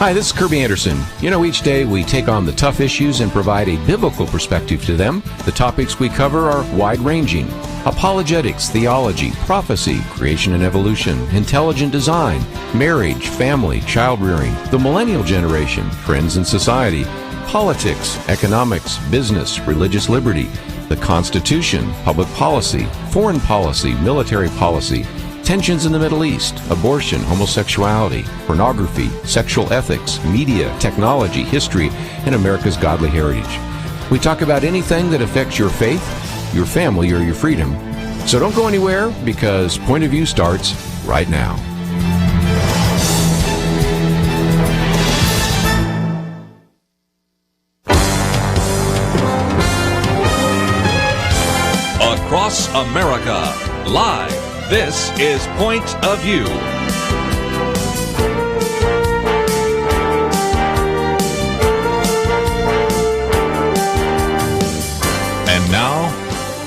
Hi, this is Kerby Anderson. You know, each day we take on the tough issues and provide a biblical perspective to them. The topics we cover are wide-ranging: apologetics, theology, prophecy, creation and evolution, intelligent design, marriage, family, child-rearing, the millennial generation, trends in society, politics, economics, business, religious liberty, the Constitution, public policy, foreign policy, military policy, tensions in the Middle East, abortion, homosexuality, pornography, sexual ethics, media, technology, history, and America's godly heritage. We talk about anything that affects your faith, your family, or your freedom. So don't go anywhere, because Point of View starts right now. Across America, live. This is Point of View. And now,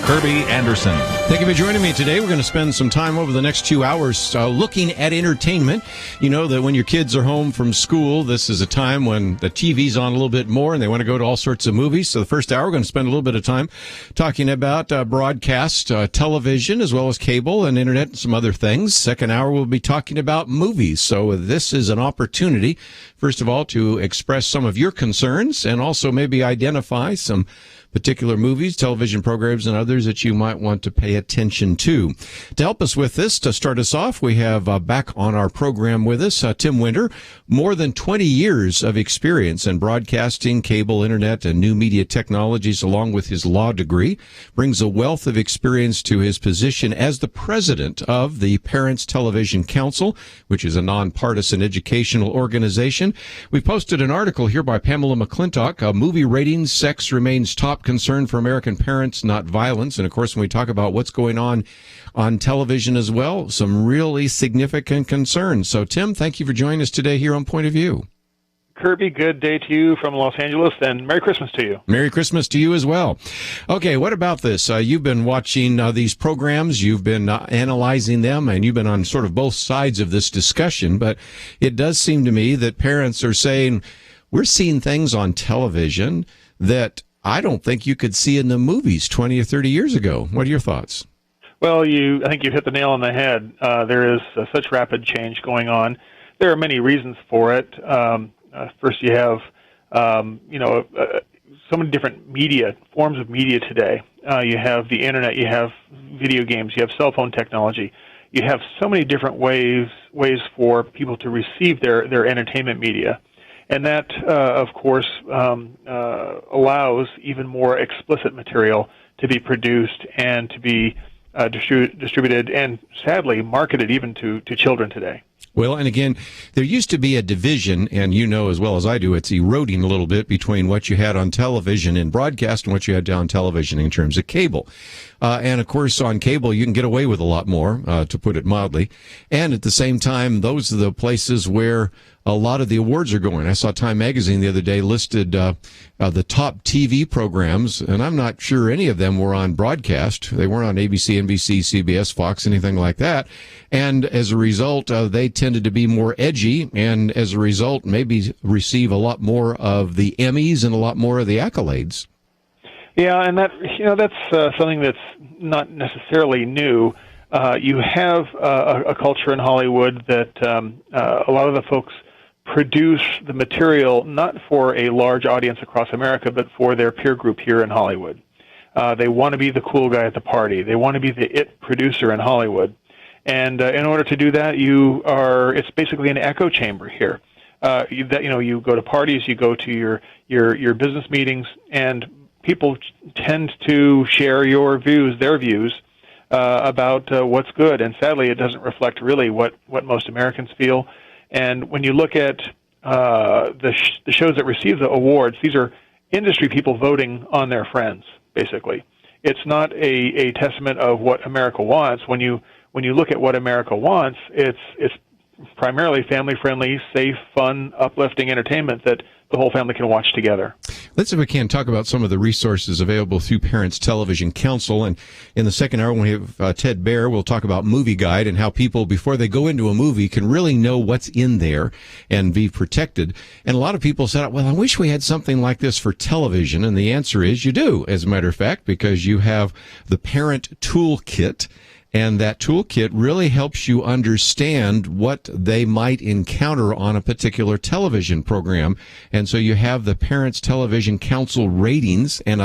Kerby Anderson. Thank you for joining me today. We're going to spend some time over the next 2 hours looking at entertainment. You know that when your kids are home from school, this is a time when the TV's on a little bit more and they want to go to all sorts of movies. So the first hour, we're going to spend a little bit of time talking about broadcast television as well as cable and internet and some other things. Second hour, we'll be talking about movies. So this is an opportunity, first of all, to express some of your concerns and also maybe identify some particular movies, television programs, and others that you might want to pay attention to. To help us with this, to start us off, we have back on our program with us Tim Winter. More than 20 years of experience in broadcasting, cable, internet, and new media technologies, along with his law degree, brings a wealth of experience to his position as the president of the Parents Television Council, which is a nonpartisan educational organization. We posted an article here by Pamela McClintock, Movie Ratings, Sex Remains Top Concern for American Parents, Not Violence. And of course, when we talk about what's going on television as well, some really significant concerns. So Tim, thank you for joining us today here on Point of View. Kerby, good day to you from Los Angeles, and Merry Christmas to you. Merry Christmas to you as well. Okay, what about this? You've been watching these programs, you've been analyzing them, and you've been on sort of both sides of this discussion, but it does seem to me that parents are saying, we're seeing things on television that I don't think you could see in the movies 20 or 30 years ago. What are your thoughts? Well, I think you hit the nail on the head. There is such rapid change going on. There are many reasons for it. First, you have, so many different forms of media today. You have the internet, you have video games, you have cell phone technology. You have so many different ways for people to receive their entertainment media. And that, of course, allows even more explicit material to be produced and to be distributed and, sadly, marketed even to children today. Well, and again, there used to be a division, and you know as well as I do, it's eroding a little bit between what you had on television in broadcast and what you had on television in terms of cable. And of course, on cable, you can get away with a lot more, to put it mildly. And at the same time, those are the places where a lot of the awards are going. I saw Time Magazine the other day listed the top TV programs, and I'm not sure any of them were on broadcast. They weren't on ABC, NBC, CBS, Fox, anything like that. And as a result, they tended to be more edgy, and as a result, maybe receive a lot more of the Emmys and a lot more of the accolades. Yeah, and that's something that's not necessarily new. You have a culture in Hollywood that a lot of the folks produce the material not for a large audience across America, but for their peer group here in Hollywood. They want to be the cool guy at the party. They want to be the it producer in Hollywood. And in order to do that, it's basically an echo chamber here. You go to parties, you go to your business meetings, and people tend to share their views about what's good. And sadly, it doesn't reflect really what most Americans feel. And when you look at the shows that receive the awards, these are industry people voting on their friends, basically. It's not a testament of what America wants. When you look at what America wants, it's primarily family-friendly, safe, fun, uplifting entertainment that the whole family can watch together. Let's, if we can, talk about some of the resources available through Parents Television Council. And in the second hour, when we have Ted Baehr, we'll talk about Movie Guide and how people, before they go into a movie, can really know what's in there and be protected. And a lot of people said, well, I wish we had something like this for television. And the answer is you do, as a matter of fact, because you have the Parent Toolkit. And that toolkit really helps you understand what they might encounter on a particular television program. And so you have the Parents Television Council ratings and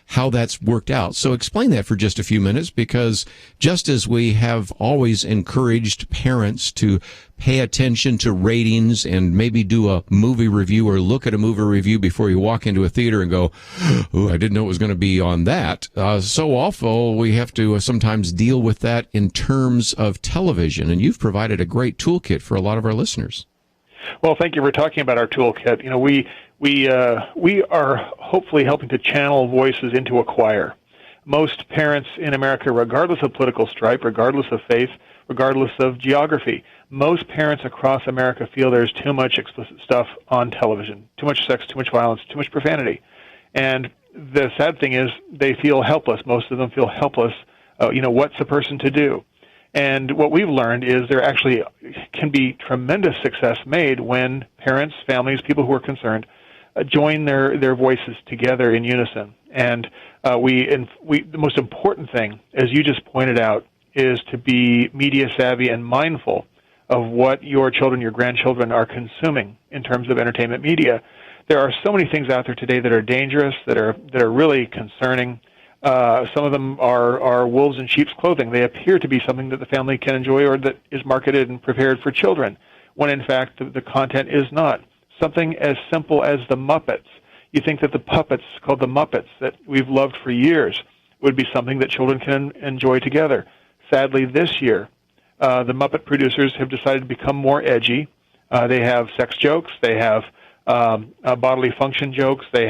how that's worked out. So explain that for just a few minutes, because just as we have always encouraged parents to pay attention to ratings and maybe do a movie review or look at a movie review before you walk into a theater and go, oh, I didn't know it was going to be on that. So awful, we have to sometimes deal with that in terms of television. And you've provided a great toolkit for a lot of our listeners. Well, thank you for talking about our toolkit. You know, we are hopefully helping to channel voices into a choir. Most parents in America, regardless of political stripe, regardless of faith, regardless of geography, most parents across America feel there's too much explicit stuff on television, too much sex, too much violence, too much profanity. And the sad thing is they feel helpless. Most of them feel helpless. What's a person to do? And what we've learned is there actually can be tremendous success made when parents, families, people who are concerned, join their voices together in unison. And the most important thing, as you just pointed out, is to be media savvy and mindful of what your children, your grandchildren are consuming in terms of entertainment media. There are so many things out there today that are dangerous, that are really concerning. Some of them are wolves in sheep's clothing. They appear to be something that the family can enjoy or that is marketed and prepared for children, when in fact the content is not. Something as simple as the Muppets. You think that the puppets called the Muppets that we've loved for years would be something that children can enjoy together. Sadly, this year, the Muppet producers have decided to become more edgy. They have sex jokes. They have bodily function jokes. They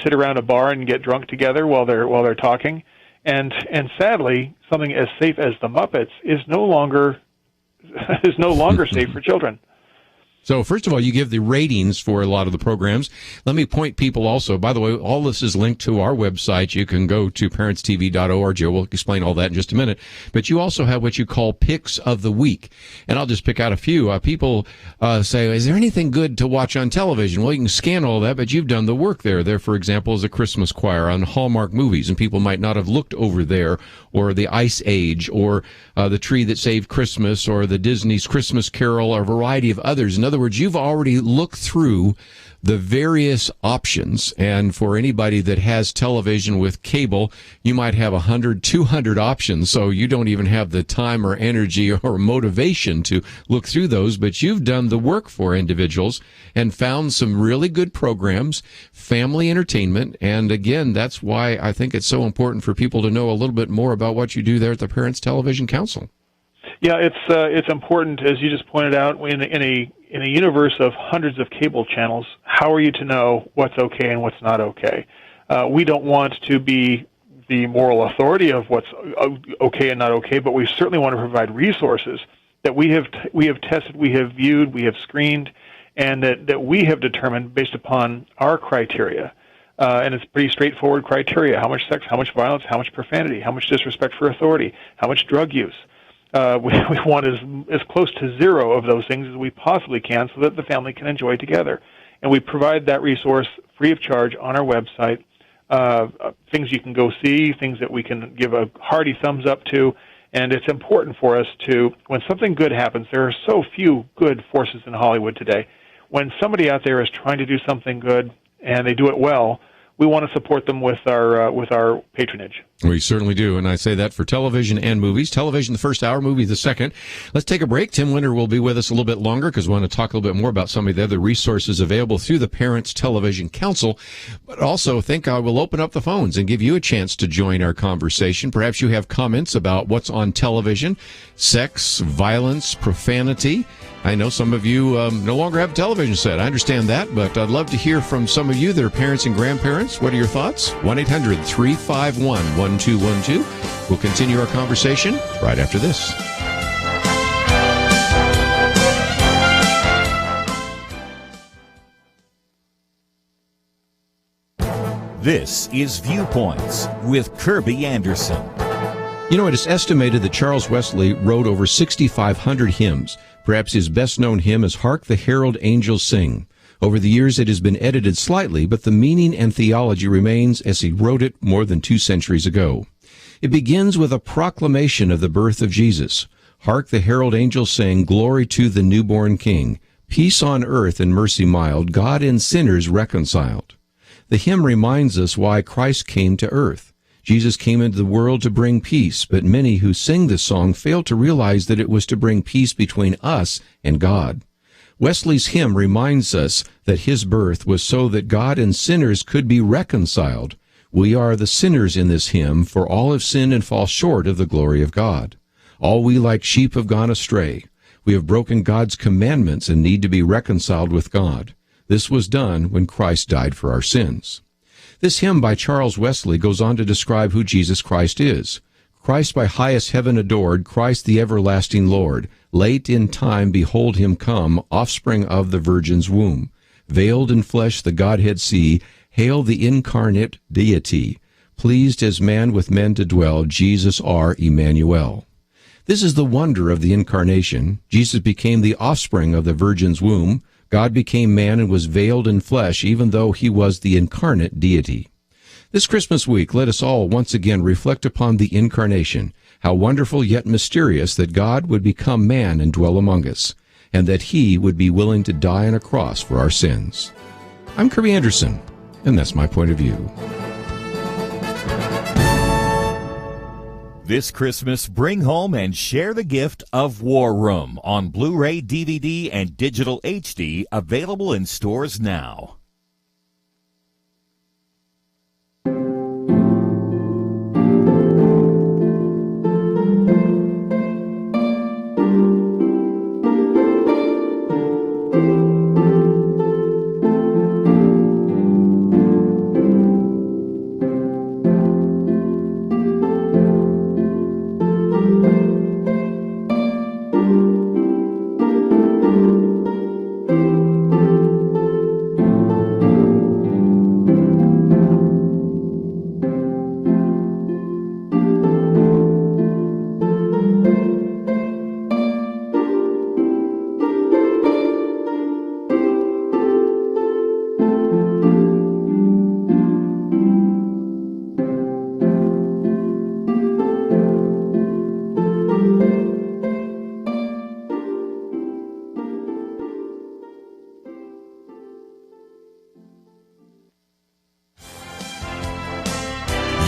sit around a bar and get drunk together while they're talking. And sadly, something as safe as the Muppets is no longer safe for children. So first of all, you give the ratings for a lot of the programs. Let me point people also, by the way, all this is linked to our website. You can go to parentstv.org. We'll explain all that in just a minute. But you also have what you call picks of the week. And I'll just pick out a few. People say, is there anything good to watch on television? Well, you can scan all that, but you've done the work there. There, for example, is a Christmas choir on Hallmark movies, and people might not have looked over there, or the Ice Age, or the Tree That Saved Christmas, or the Disney's Christmas Carol, or a variety of others. In other words, you've already looked through the various options, and for anybody that has television with cable, you might have 100, 200 options, so you don't even have the time or energy or motivation to look through those, but you've done the work for individuals and found some really good programs, family entertainment, and again, that's why I think it's so important for people to know a little bit more about what you do there at the Parents Television Council. Yeah, it's important, as you just pointed out, in a universe of hundreds of cable channels. How are you to know what's okay and what's not okay? We don't want to be the moral authority of what's okay and not okay, but we certainly want to provide resources that we have tested, we have viewed, we have screened, and that we have determined based upon our criteria. And it's pretty straightforward criteria: how much sex, how much violence, how much profanity, how much disrespect for authority, how much drug use. We want as close to zero of those things as we possibly can so that the family can enjoy together. And we provide that resource free of charge on our website, things you can go see, things that we can give a hearty thumbs up to. And it's important for us to, when something good happens, there are so few good forces in Hollywood today. When somebody out there is trying to do something good and they do it well, we want to support them with our patronage. We certainly do, and I say that for television and movies. Television the first hour, movie the second. Let's take a break. Tim Winter will be with us a little bit longer because we want to talk a little bit more about some of the other resources available through the Parents Television Council. But also, I think I will open up the phones and give you a chance to join our conversation. Perhaps you have comments about what's on television, sex, violence, profanity. I know some of you no longer have a television set. I understand that, but I'd love to hear from some of you that are parents and grandparents. What are your thoughts? 1-800-351-1212. We'll continue our conversation right after this. This is Viewpoints with Kerby Anderson. You know, it is estimated that Charles Wesley wrote over 6,500 hymns. Perhaps his best-known hymn is Hark the Herald Angels Sing. Over the years, it has been edited slightly, but the meaning and theology remains as he wrote it more than 2 centuries ago. It begins with a proclamation of the birth of Jesus. Hark the herald angels sing, glory to the newborn King. Peace on earth and mercy mild, God and sinners reconciled. The hymn reminds us why Christ came to earth. Jesus came into the world to bring peace, but many who sing this song fail to realize that it was to bring peace between us and God. Wesley's hymn reminds us that his birth was so that God and sinners could be reconciled. We are the sinners in this hymn, for all have sinned and fall short of the glory of God. All we like sheep have gone astray. We have broken God's commandments and need to be reconciled with God. This was done when Christ died for our sins. This hymn by Charles Wesley goes on to describe who Jesus Christ is. Christ by highest heaven adored, Christ the everlasting Lord. Late in time behold him come, offspring of the Virgin's womb. Veiled in flesh the Godhead see, hail the incarnate deity. Pleased as man with men to dwell, Jesus our Emmanuel. This is the wonder of the incarnation. Jesus became the offspring of the Virgin's womb. God became man and was veiled in flesh, even though he was the incarnate deity. This Christmas week, let us all once again reflect upon the incarnation. How wonderful yet mysterious that God would become man and dwell among us, and that he would be willing to die on a cross for our sins. I'm Kerby Anderson, and that's my point of view. This Christmas, bring home and share the gift of War Room on Blu-ray, DVD, and digital HD, available in stores now.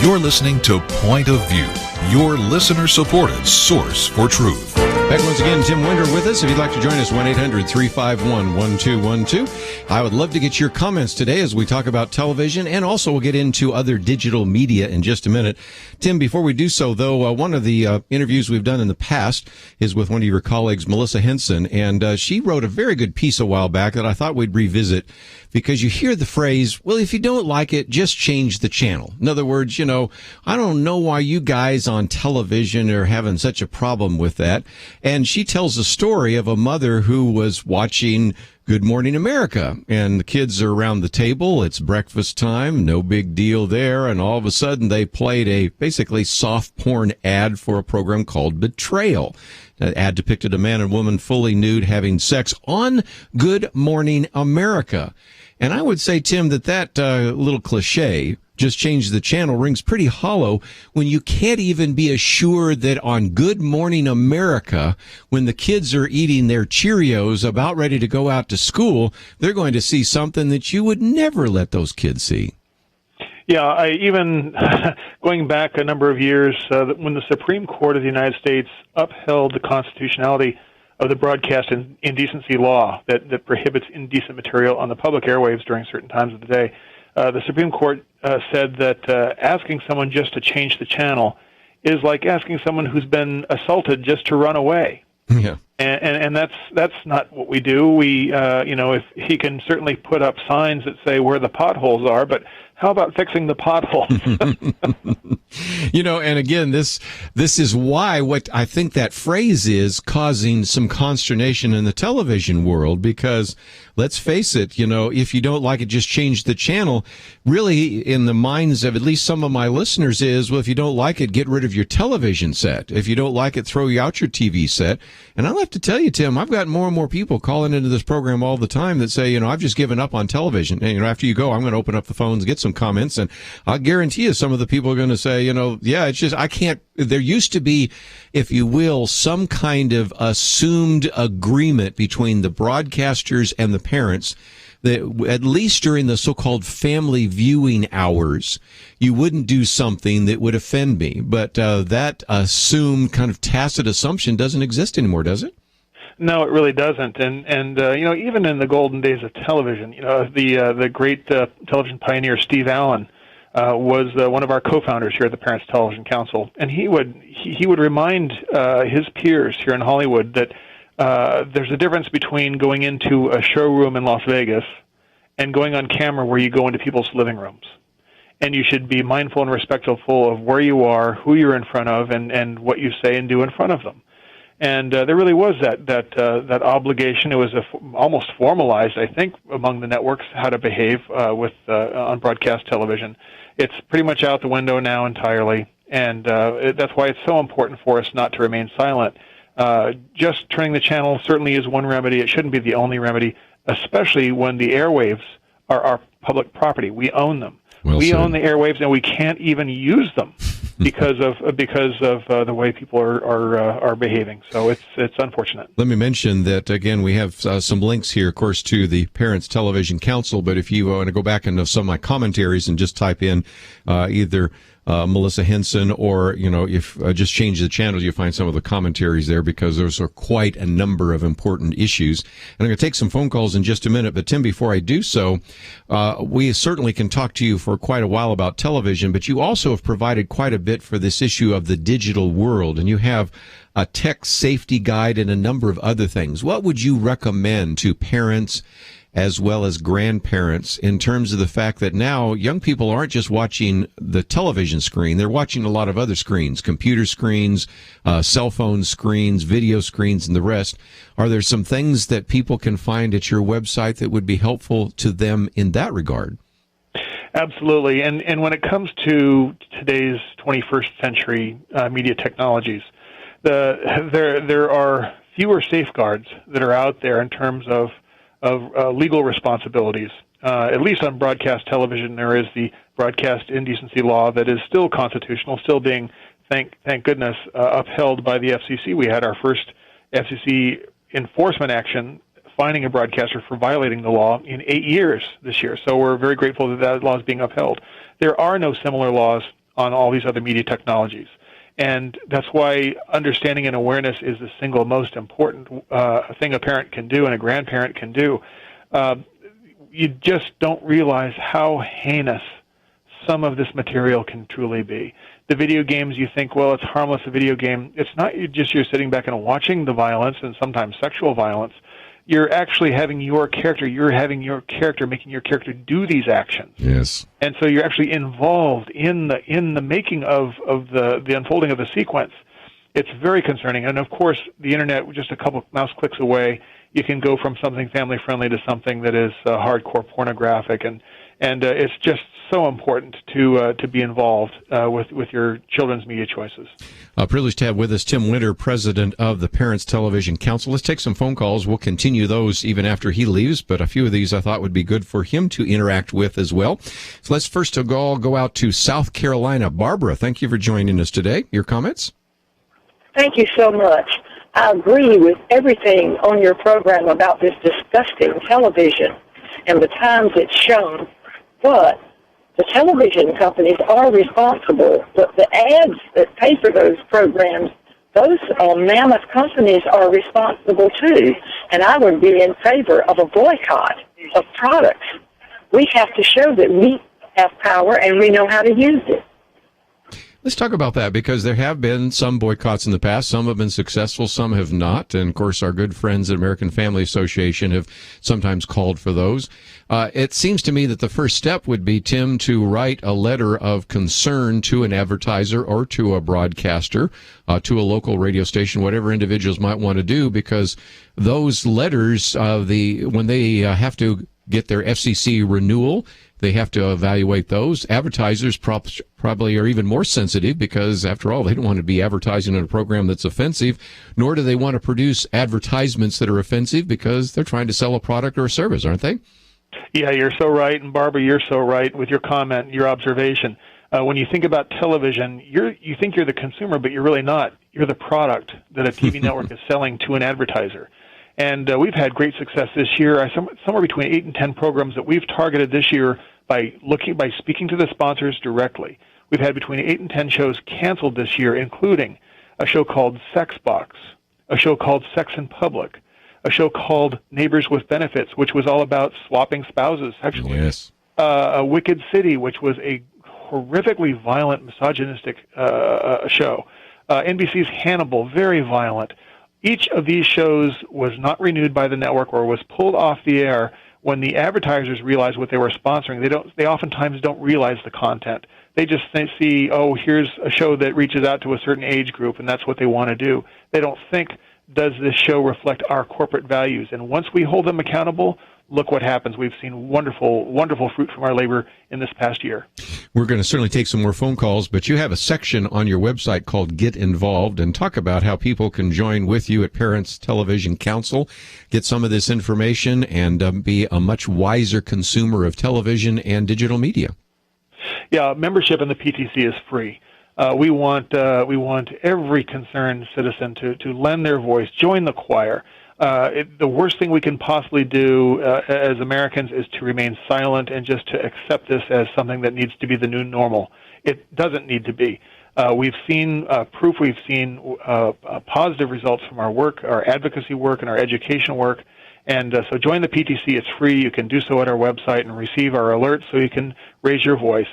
You're listening to Point of View, your listener-supported source for truth. Back once again, Tim Winter with us. If you'd like to join us, 1-800-351-1212. I would love to get your comments today as we talk about television, and also we'll get into other digital media in just a minute. Tim, before we do so, though, one of the interviews we've done in the past is with one of your colleagues, Melissa Henson, and she wrote a very good piece a while back that I thought we'd revisit, because you hear the phrase, well, if you don't like it, just change the channel. In other words, you know, I don't know why you guys on television are having such a problem with that. And she tells a story of a mother who was watching Good Morning America, and the kids are around the table. It's breakfast time, no big deal there. And all of a sudden they played a basically soft porn ad for a program called Betrayal. The ad depicted a man and woman fully nude having sex on Good Morning America. And I would say, Tim, that little cliche, just change the channel, rings pretty hollow when you can't even be assured that on Good Morning America, when the kids are eating their Cheerios about ready to go out to school, they're going to see something that you would never let those kids see. Yeah, I even going back a number of years, when the Supreme Court of the United States upheld the constitutionality of the broadcast indecency law that prohibits indecent material on the public airwaves during certain times of the day, the Supreme Court said that asking someone just to change the channel is like asking someone who's been assaulted just to run away. Yeah. And that's not what we do. We, if he can certainly put up signs that say where the potholes are, but how about fixing the potholes? And again, this is why what I think that phrase is causing some consternation in the television world, because let's face it, if you don't like it, just change the channel. Really, in the minds of at least some of my listeners is, well, if you don't like it, get rid of your television set. If you don't like it, throw out your TV set. And I'll have to tell you, Tim, I've got more and more people calling into this program all the time that say, I've just given up on television. And, after you go, I'm going to open up the phones, get some comments, and I'll guarantee you some of the people are going to say, yeah, it's just, I can't, there used to be, if you will, some kind of assumed agreement between the broadcasters and the parents that at least during the so-called family viewing hours, you wouldn't do something that would offend me. But that assumed kind of tacit assumption doesn't exist anymore, does it? No, it really doesn't. And even in the golden days of television, the great television pioneer Steve Allen was one of our co-founders here at the Parents Television Council, and he would remind his peers here in Hollywood that there's a difference between going into a showroom in Las Vegas and going on camera where you go into people's living rooms. And you should be mindful and respectful of where you are, who you're in front of, and what you say and do in front of them. And there really was that obligation. It was almost formalized, I think, among the networks how to behave on broadcast television. It's pretty much out the window now entirely, and that's why it's so important for us not to remain silent. Just turning the channel certainly is one remedy. It shouldn't be the only remedy, especially when the airwaves are our public property. We own them. We own the airwaves, and we can't even use them because of the way people are behaving. So it's unfortunate. Let me mention that again. We have some links here, of course, to the Parents Television Council. But if you want to go back into some of my commentaries and just type in either Melissa Henson, or if just change the channel, you find some of the commentaries there, because those are quite a number of important issues. And I'm going to take some phone calls in just a minute, but Tim, before I do so, we certainly can talk to you for quite a while about television, but you also have provided quite a bit for this issue of the digital world, and you have a tech safety guide and a number of other things. What would you recommend to parents as well as grandparents in terms of the fact that now young people aren't just watching the television screen, they're watching a lot of other screens, computer screens, cell phone screens, video screens, and the rest. Are there some things that people can find at your website that would be helpful to them in that regard? Absolutely. And when it comes to today's 21st century media technologies, there are fewer safeguards that are out there in terms of legal responsibilities. At least on broadcast television, there is the broadcast indecency law that is still constitutional, still being, thank goodness, upheld by the FCC. We had our first FCC enforcement action fining a broadcaster for violating the law in 8 years this year. So we're very grateful that that law is being upheld. There are no similar laws on all these other media technologies. And that's why understanding and awareness is the single most important thing a parent can do and a grandparent can do. You just don't realize how heinous some of this material can truly be. The video games, you think, well, it's harmless, a video game. It's not just you're sitting back and watching the violence and sometimes sexual violence. You're actually having your character, making your character do these actions. Yes. And so you're actually involved in the making of the unfolding of the sequence. It's very concerning. And of course, the internet, just a couple mouse clicks away, you can go from something family friendly to something that is hardcore pornographic, and it's just so important to be involved with your children's media choices. Privileged to have with us Tim Winter, president of the Parents Television Council. Let's take some phone calls. We'll continue those even after he leaves, but a few of these I thought would be good for him to interact with as well. So let's first of all go out to South Carolina. Barbara, thank you for joining us today. Your comments? Thank you so much. I agree with everything on your program about this disgusting television and the times it's shown, but the television companies are responsible. The ads that pay for those programs, those mammoth companies are responsible too, and I would be in favor of a boycott of products. We have to show that we have power and we know how to use it. Let's talk about that, because there have been some boycotts in the past. Some have been successful, some have not. And, of course, our good friends at American Family Association have sometimes called for those. It seems to me that the first step would be, Tim, to write a letter of concern to an advertiser or to a broadcaster, to a local radio station, whatever individuals might want to do, because those letters, when they have to get their FCC renewal, they have to evaluate those. Advertisers probably are even more sensitive because, after all, they don't want to be advertising in a program that's offensive, nor do they want to produce advertisements that are offensive because they're trying to sell a product or a service, aren't they? Yeah, you're so right. And Barbara, you're so right with your comment, your observation. When you think about television, you think you're the consumer, but you're really not. You're the product that a TV network is selling to an advertiser. And we've had great success this year. Somewhere between 8 and 10 programs that we've targeted this year by speaking to the sponsors directly. We've had between 8 and 10 shows canceled this year, including a show called Sex Box, a show called Sex in Public, a show called Neighbors with Benefits, which was all about swapping spouses sexually. Yes. A Wicked City, which was a horrifically violent, misogynistic show. NBC's Hannibal, very violent. Each of these shows was not renewed by the network or was pulled off the air when the advertisers realized what they were sponsoring. They oftentimes don't realize the content. They just see, oh, here's a show that reaches out to a certain age group, and that's what they want to do. They don't think, does this show reflect our corporate values? And once we hold them accountable, look what happens. We've seen wonderful, wonderful fruit from our labor in this past year. We're going to certainly take some more phone calls, but you have a section on your website called Get Involved, and talk about how people can join with you at Parents Television Council, get some of this information, and be a much wiser consumer of television and digital media. Yeah, membership in the PTC is free. We want every concerned citizen to lend their voice, join the choir. The worst thing we can possibly do as Americans is to remain silent and just to accept this as something that needs to be the new normal. It doesn't need to be. We've seen proof. We've seen positive results from our work, our advocacy work, and our education work. And so join the PTC. It's free. You can do so at our website and receive our alerts so you can raise your voice.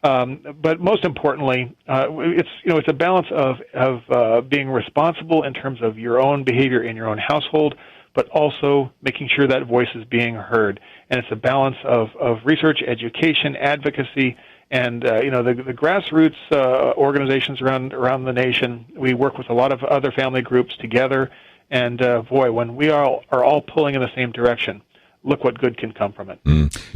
But most importantly, it's a balance of being responsible in terms of your own behavior in your own household, but also making sure that voice is being heard. And it's a balance of research, education, advocacy, and the grassroots organizations around the nation. We work with a lot of other family groups together, and when we are all pulling in the same direction, look what good can come from it.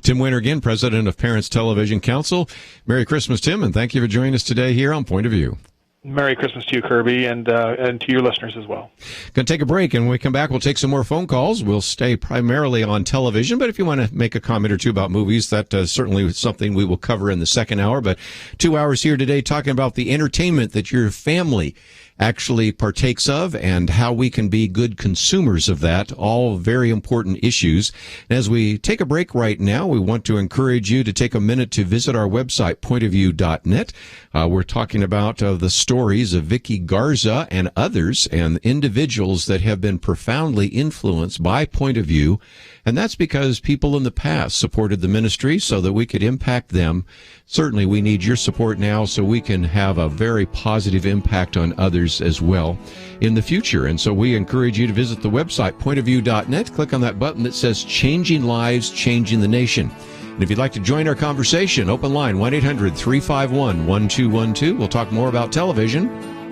Tim Winter again, president of Parents Television Council. Merry Christmas, Tim, and thank you for joining us today here on Point of View. Merry Christmas to you, Kirby, and to your listeners as well. Going to take a break, and when we come back, we'll take some more phone calls. We'll stay primarily on television, but if you want to make a comment or two about movies, that certainly is something we will cover in the second hour. But 2 hours here today talking about the entertainment that your family actually partakes of and how we can be good consumers of that, all very important issues. And as we take a break right now, we want to encourage you to take a minute to visit our website, pointofview.net. We're talking about the stories of Vicky Garza and others and individuals that have been profoundly influenced by Point of View. And that's because people in the past supported the ministry so that we could impact them. Certainly, we need your support now so we can have a very positive impact on others as well in the future. And so we encourage you to visit the website, pointofview.net. Click on that button that says Changing Lives, Changing the Nation. And if you'd like to join our conversation, open line 1-800-351-1212. We'll talk more about television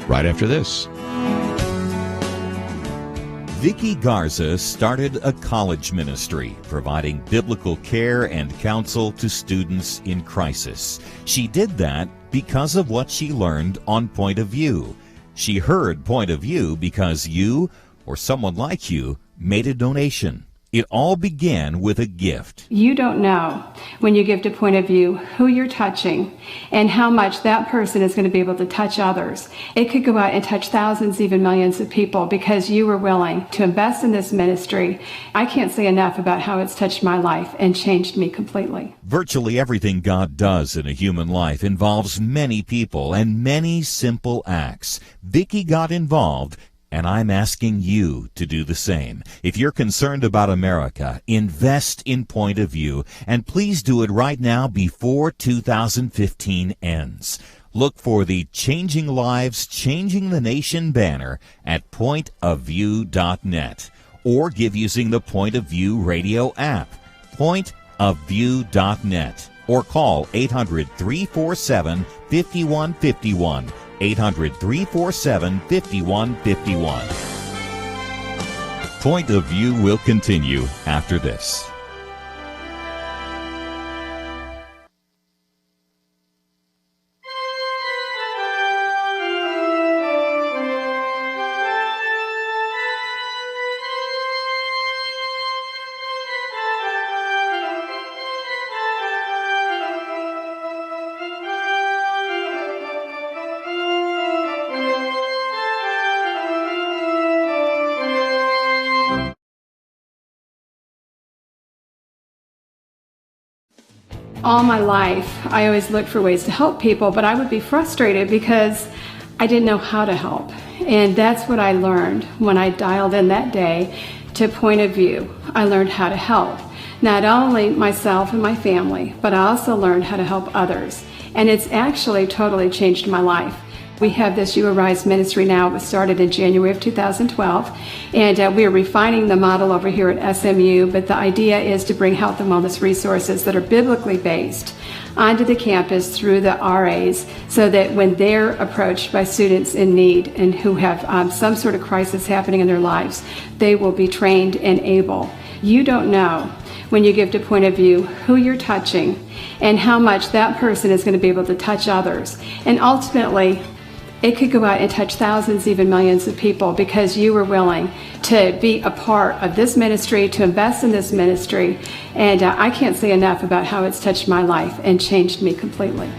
right after this. Vicky Garza started a college ministry providing biblical care and counsel to students in crisis. She did that because of what she learned on Point of View. She heard Point of View because you, or someone like you, made a donation. It all began with a gift. You don't know when you give to Point of View who you're touching and how much that person is going to be able to touch others. It could go out and touch thousands, even millions of people because you were willing to invest in this ministry. I can't say enough about how it's touched my life and changed me completely. Virtually everything God does in a human life involves many people and many simple acts. Vicky got involved, and I'm asking you to do the same. If you're concerned about America, invest in Point of View, and please do it right now before 2015 ends. Look for the Changing Lives, Changing the Nation banner at pointofview.net or give using the Point of View radio app, pointofview.net, or call 800-347-5151, 800-347-5151. Point of View will continue after this. All my life, I always looked for ways to help people, but I would be frustrated because I didn't know how to help. And that's what I learned when I dialed in that day to Point of View. I learned how to help, not only myself and my family, but I also learned how to help others. And it's actually totally changed my life. We have this You Arise ministry now. It was started in January of 2012, and we are refining the model over here at SMU, but the idea is to bring health and wellness resources that are biblically based onto the campus through the RAs, so that when they're approached by students in need and who have some sort of crisis happening in their lives, they will be trained and able. You don't know when you give to Point of View who you're touching and how much that person is going to be able to touch others. And ultimately, it could go out and touch thousands, even millions of people, because you were willing to be a part of this ministry, to invest in this ministry. And I can't say enough about how it's touched my life and changed me completely.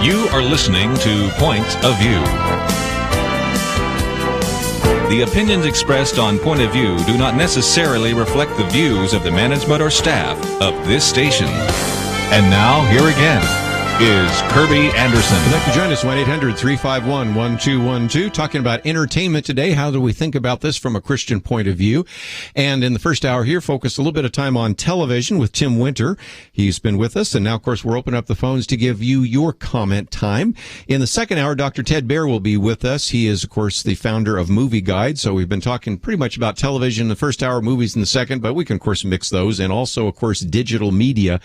You are listening to Point of View. The opinions expressed on Point of View do not necessarily reflect the views of the management or staff of this station. And now, here again, is Kerby Anderson. If you'd like to join us, 1-800-351-1212, talking about entertainment today. How do we think about this from a Christian point of view? And in the first hour here, focus a little bit of time on television with Tim Winter. He's been with us, and now, of course, we're opening up the phones to give you your comment time. In the second hour, Dr. Ted Baehr will be with us. He is, of course, the founder of MOVIEGUIDE, so we've been talking pretty much about television in the first hour, movies in the second, but we can, of course, mix those, and also, of course, digital media.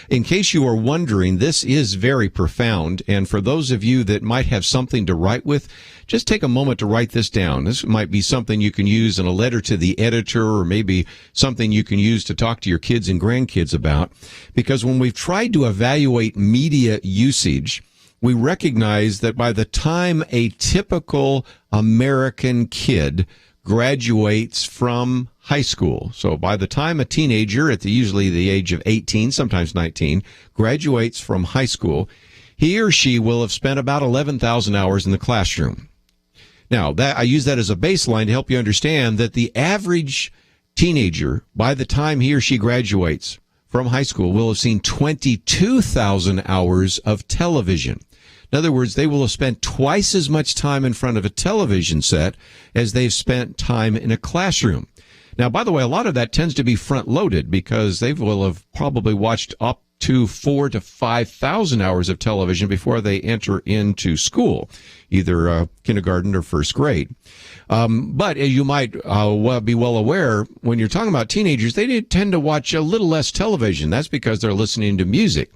In case you are wondering, this is very profound, and for those of you that might have something to write with, just take a moment to write this down. This might be something you can use in a letter to the editor, or maybe something you can use to talk to your kids and grandkids about, because when we've tried to evaluate media usage, we recognize that by the time a typical American kid graduates from high school, so by the time a teenager at usually the age of 18, sometimes 19, graduates from high school, he or she will have spent about 11,000 hours in the classroom. Now, I use that as a baseline to help you understand that the average teenager, by the time he or she graduates from high school, will have seen 22,000 hours of television. In other words, they will have spent twice as much time in front of a television set as they've spent time in a classroom. Now, by the way, a lot of that tends to be front-loaded because they will have probably watched up to 4,000 to 5,000 hours of television before they enter into school, either kindergarten or first grade. But as you might be well aware, when you're talking about teenagers, they tend to watch a little less television. That's because they're listening to music.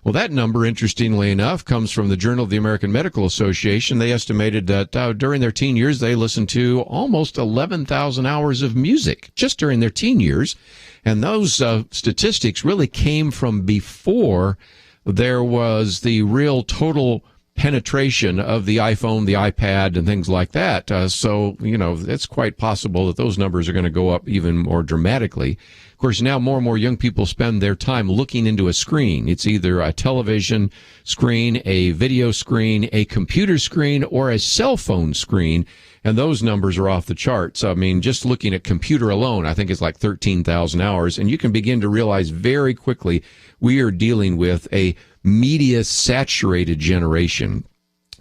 Well, that number, interestingly enough, comes from the Journal of the American Medical Association. They estimated that during their teen years, they listened to almost 11,000 hours of music just during their teen years. And those statistics really came from before there was the real total penetration of the iPhone, the iPad, and things like that. So, it's quite possible that those numbers are going to go up even more dramatically. Of course, now more and more young people spend their time looking into a screen. It's either a television screen, a video screen, a computer screen, or a cell phone screen. And those numbers are off the charts. I mean, just looking at computer alone, I think it's like 13,000 hours. And you can begin to realize very quickly we are dealing with a media-saturated generation.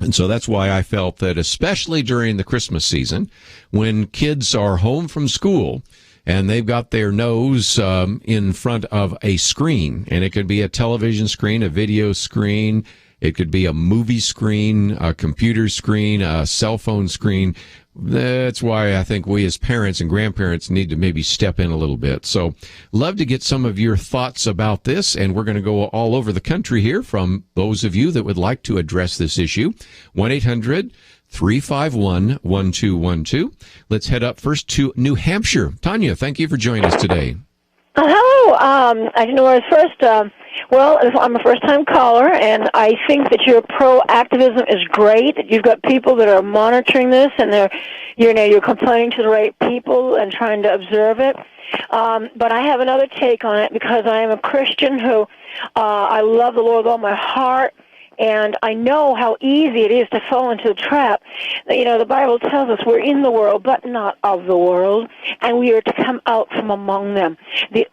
And so that's why I felt that especially during the Christmas season, when kids are home from school and they've got their nose in front of a screen, and it could be a television screen, a video screen, it could be a movie screen, a computer screen, a cell phone screen. That's why I think we as parents and grandparents need to maybe step in a little bit. So love to get some of your thoughts about this, and we're going to go all over the country here from those of you that would like to address this issue. 1-800-351-1212. Let's head up first to New Hampshire. Tanya, thank you for joining us today. Hello. I didn't know where I was first. Well, I'm a first-time caller, and I think that your pro-activism is great. You've got people that are monitoring this, and you're complaining to the right people and trying to observe it. But I have another take on it because I am a Christian who I love the Lord with all my heart. And I know how easy it is to fall into the trap. The Bible tells us we're in the world, but not of the world, and we are to come out from among them.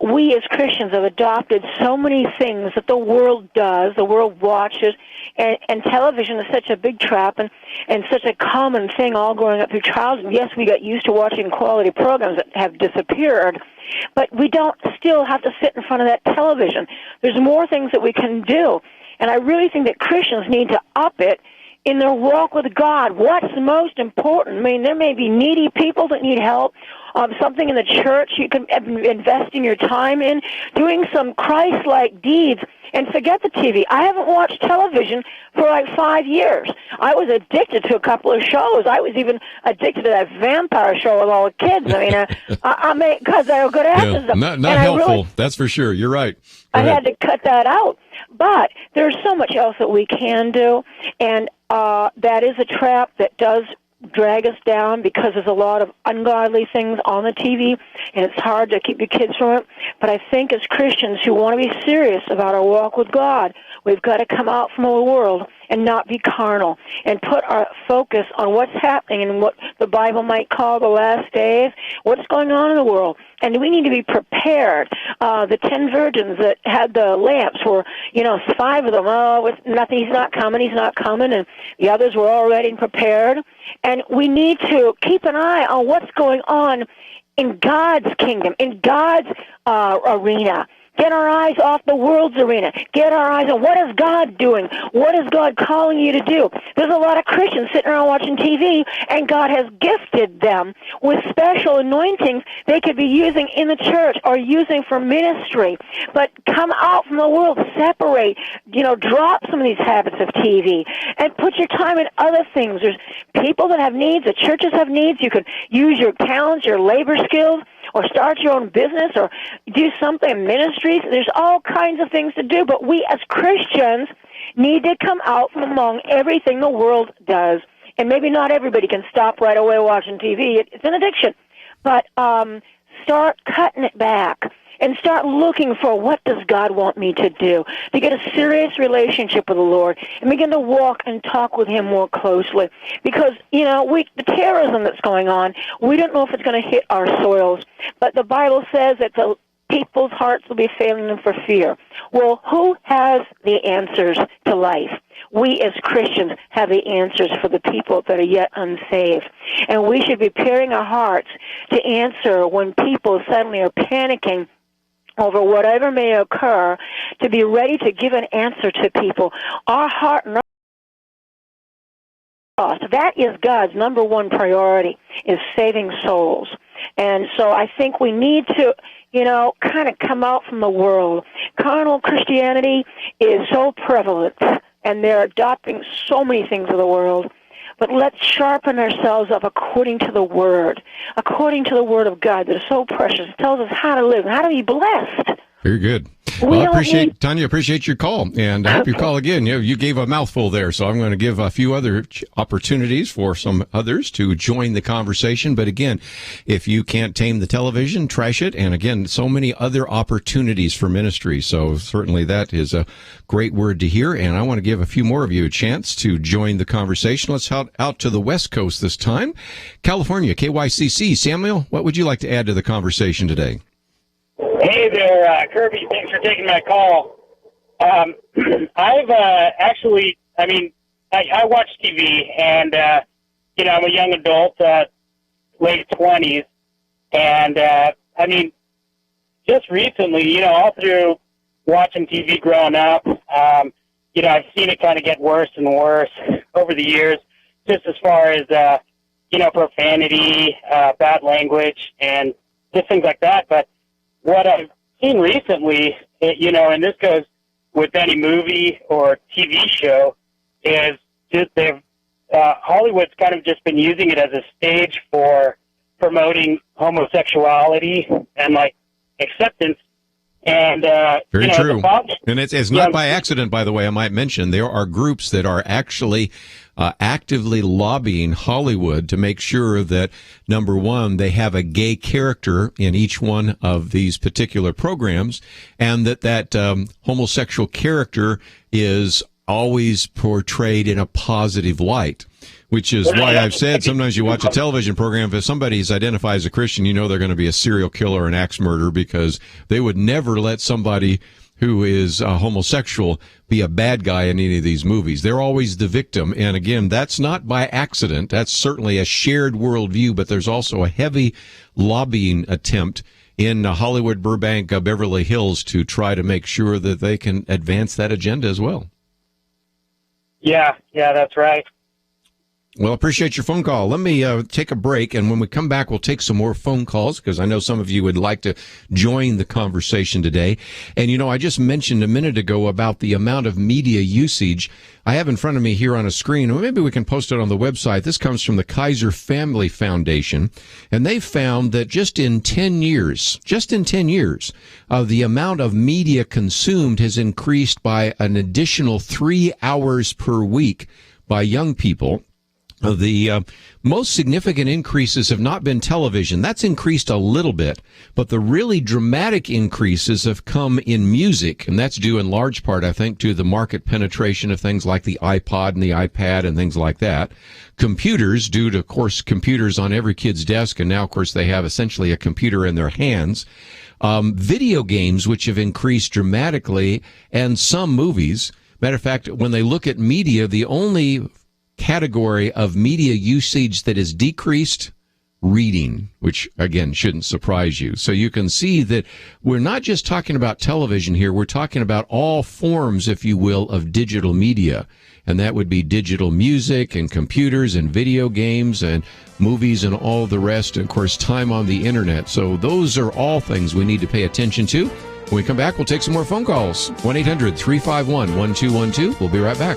We as Christians have adopted so many things that the world does, the world watches, and television is such a big trap and such a common thing all growing up through childhood. Yes, we got used to watching quality programs that have disappeared, but we don't still have to sit in front of that television. There's more things that we can do. And I really think that Christians need to up it in their walk with God. What's most important? I mean, there may be needy people that need help. Something in the church you can invest in your time in, doing some Christ-like deeds, and forget the TV. I haven't watched television for like 5 years. I was addicted to a couple of shows. I was even addicted to that vampire show with all the kids. I mean, because they were good actors. Yeah, not helpful. That's for sure. You're right. I had to cut that out. But there's so much else that we can do, and that is a trap that does drag us down because there's a lot of ungodly things on the TV, and it's hard to keep your kids from it. But I think as Christians who want to be serious about our walk with God, We've got to come out from the world and not be carnal and put our focus on what's happening in what the Bible might call the last days, what's going on in the world. And we need to be prepared. The 10 virgins that had the lamps were, 5 of them, it's nothing, he's not coming, and the others were all ready and prepared. And we need to keep an eye on what's going on in God's kingdom, in God's arena. Get our eyes off the world's arena. Get our eyes on what is God doing? What is God calling you to do? There's a lot of Christians sitting around watching TV, and God has gifted them with special anointings they could be using in the church or using for ministry. But come out from the world, separate, drop some of these habits of TV, and put your time in other things. There's people that have needs. The churches have needs. You could use your talents, your labor skills, or start your own business, or do something in ministries. There's all kinds of things to do, but we as Christians need to come out from among everything the world does. And maybe not everybody can stop right away watching TV. It's an addiction. But start cutting it back and start looking for what does God want me to do, to get a serious relationship with the Lord and begin to walk and talk with Him more closely. Because, the terrorism that's going on, we don't know if it's going to hit our soils, but the Bible says that the people's hearts will be failing them for fear. Well, who has the answers to life? We as Christians have the answers for the people that are yet unsaved. And we should be preparing our hearts to answer when people suddenly are panicking over whatever may occur, to be ready to give an answer to people. Our heart and our thoughts, that is God's number one priority, is saving souls. And so I think we need to, kind of come out from the world. Carnal Christianity is so prevalent, and they're adopting so many things of the world. But let's sharpen ourselves up according to the Word of God that is so precious. It tells us how to live and how to be blessed. Very good. Tanya, appreciate your call, and I hope you call again. You gave a mouthful there, so I'm going to give a few other opportunities for some others to join the conversation. But again, if you can't tame the television, trash it. And again, so many other opportunities for ministry. So certainly that is a great word to hear. And I want to give a few more of you a chance to join the conversation. Let's head out to the West Coast this time. California, KYCC. Samuel, what would you like to add to the conversation today? Hey there, Kerby. Thanks for taking my call. I've I watch TV, and, I'm a young adult, late 20s, and, just recently, all through watching TV growing up, I've seen it kind of get worse and worse over the years, just as far as, profanity, bad language, and just things like that. But what I've seen recently, and this goes with any movie or TV show, is just Hollywood's kind of just been using it as a stage for promoting homosexuality and acceptance. And very true. And it's not by accident, by the way. I might mention there are groups that are actually actively lobbying Hollywood to make sure that, number one, they have a gay character in each one of these particular programs, and that homosexual character is always portrayed in a positive light. Which is why I've said sometimes you watch a television program, if somebody is identified as a Christian, they're going to be a serial killer or an axe murderer, because they would never let somebody who is homosexual be a bad guy in any of these movies. They're always the victim. And again, that's not by accident. That's certainly a shared worldview, but there's also a heavy lobbying attempt in Hollywood, Burbank, Beverly Hills to try to make sure that they can advance that agenda as well. Yeah, that's right. Well, appreciate your phone call. Let me take a break, and when we come back, we'll take some more phone calls, because I know some of you would like to join the conversation today. And, I just mentioned a minute ago about the amount of media usage. I have in front of me here on a screen, or maybe we can post it on the website. This comes from the Kaiser Family Foundation, and they found that just in 10 years, the amount of media consumed has increased by an additional 3 hours per week by young people. The most significant increases have not been television. That's increased a little bit, but the really dramatic increases have come in music, and that's due in large part, I think, to the market penetration of things like the iPod and the iPad and things like that. Computers, due to, of course, computers on every kid's desk, and now, of course, they have essentially a computer in their hands. Video games, which have increased dramatically, and some movies. Matter of fact, when they look at media, the only category of media usage that is decreased, reading, which again shouldn't surprise you. So you can see that we're not just talking about television here, we're talking about all forms, if you will, of digital media. And that would be digital music and computers and video games and movies and all the rest, and of course time on the internet. So those are all things we need to pay attention to. When we come back, we'll take some more phone calls. 1-800-351-1212. We'll be right back.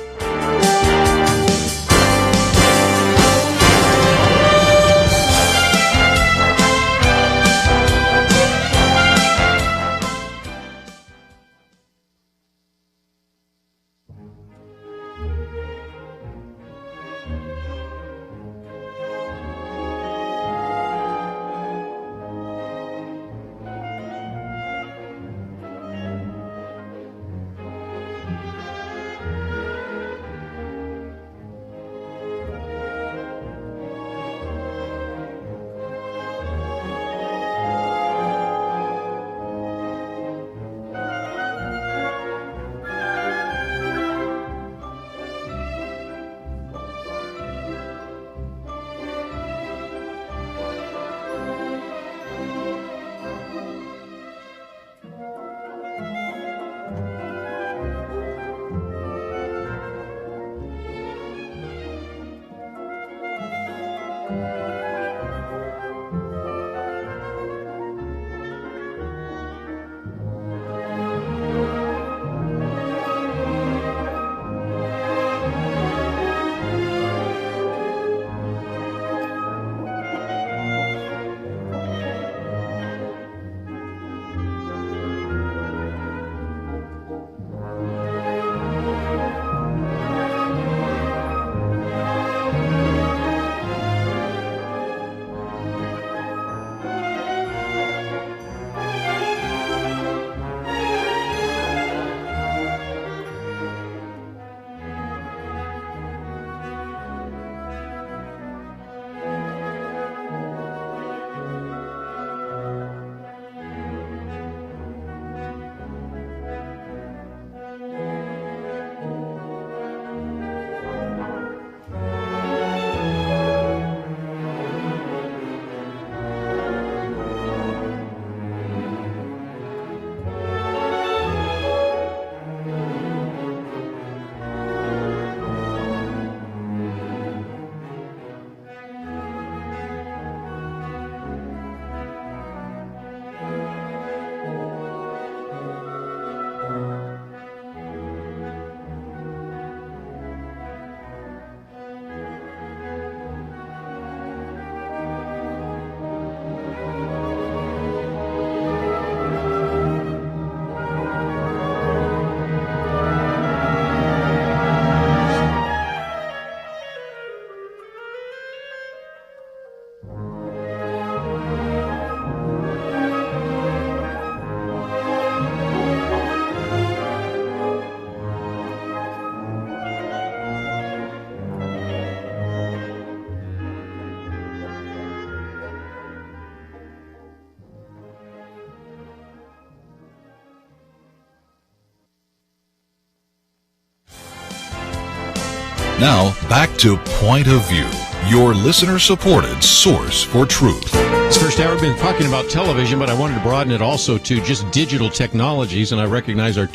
Now, back to Point of View, your listener-supported source for truth. This first hour, we've been talking about television, but I wanted to broaden it also to just digital technologies, and I recognize our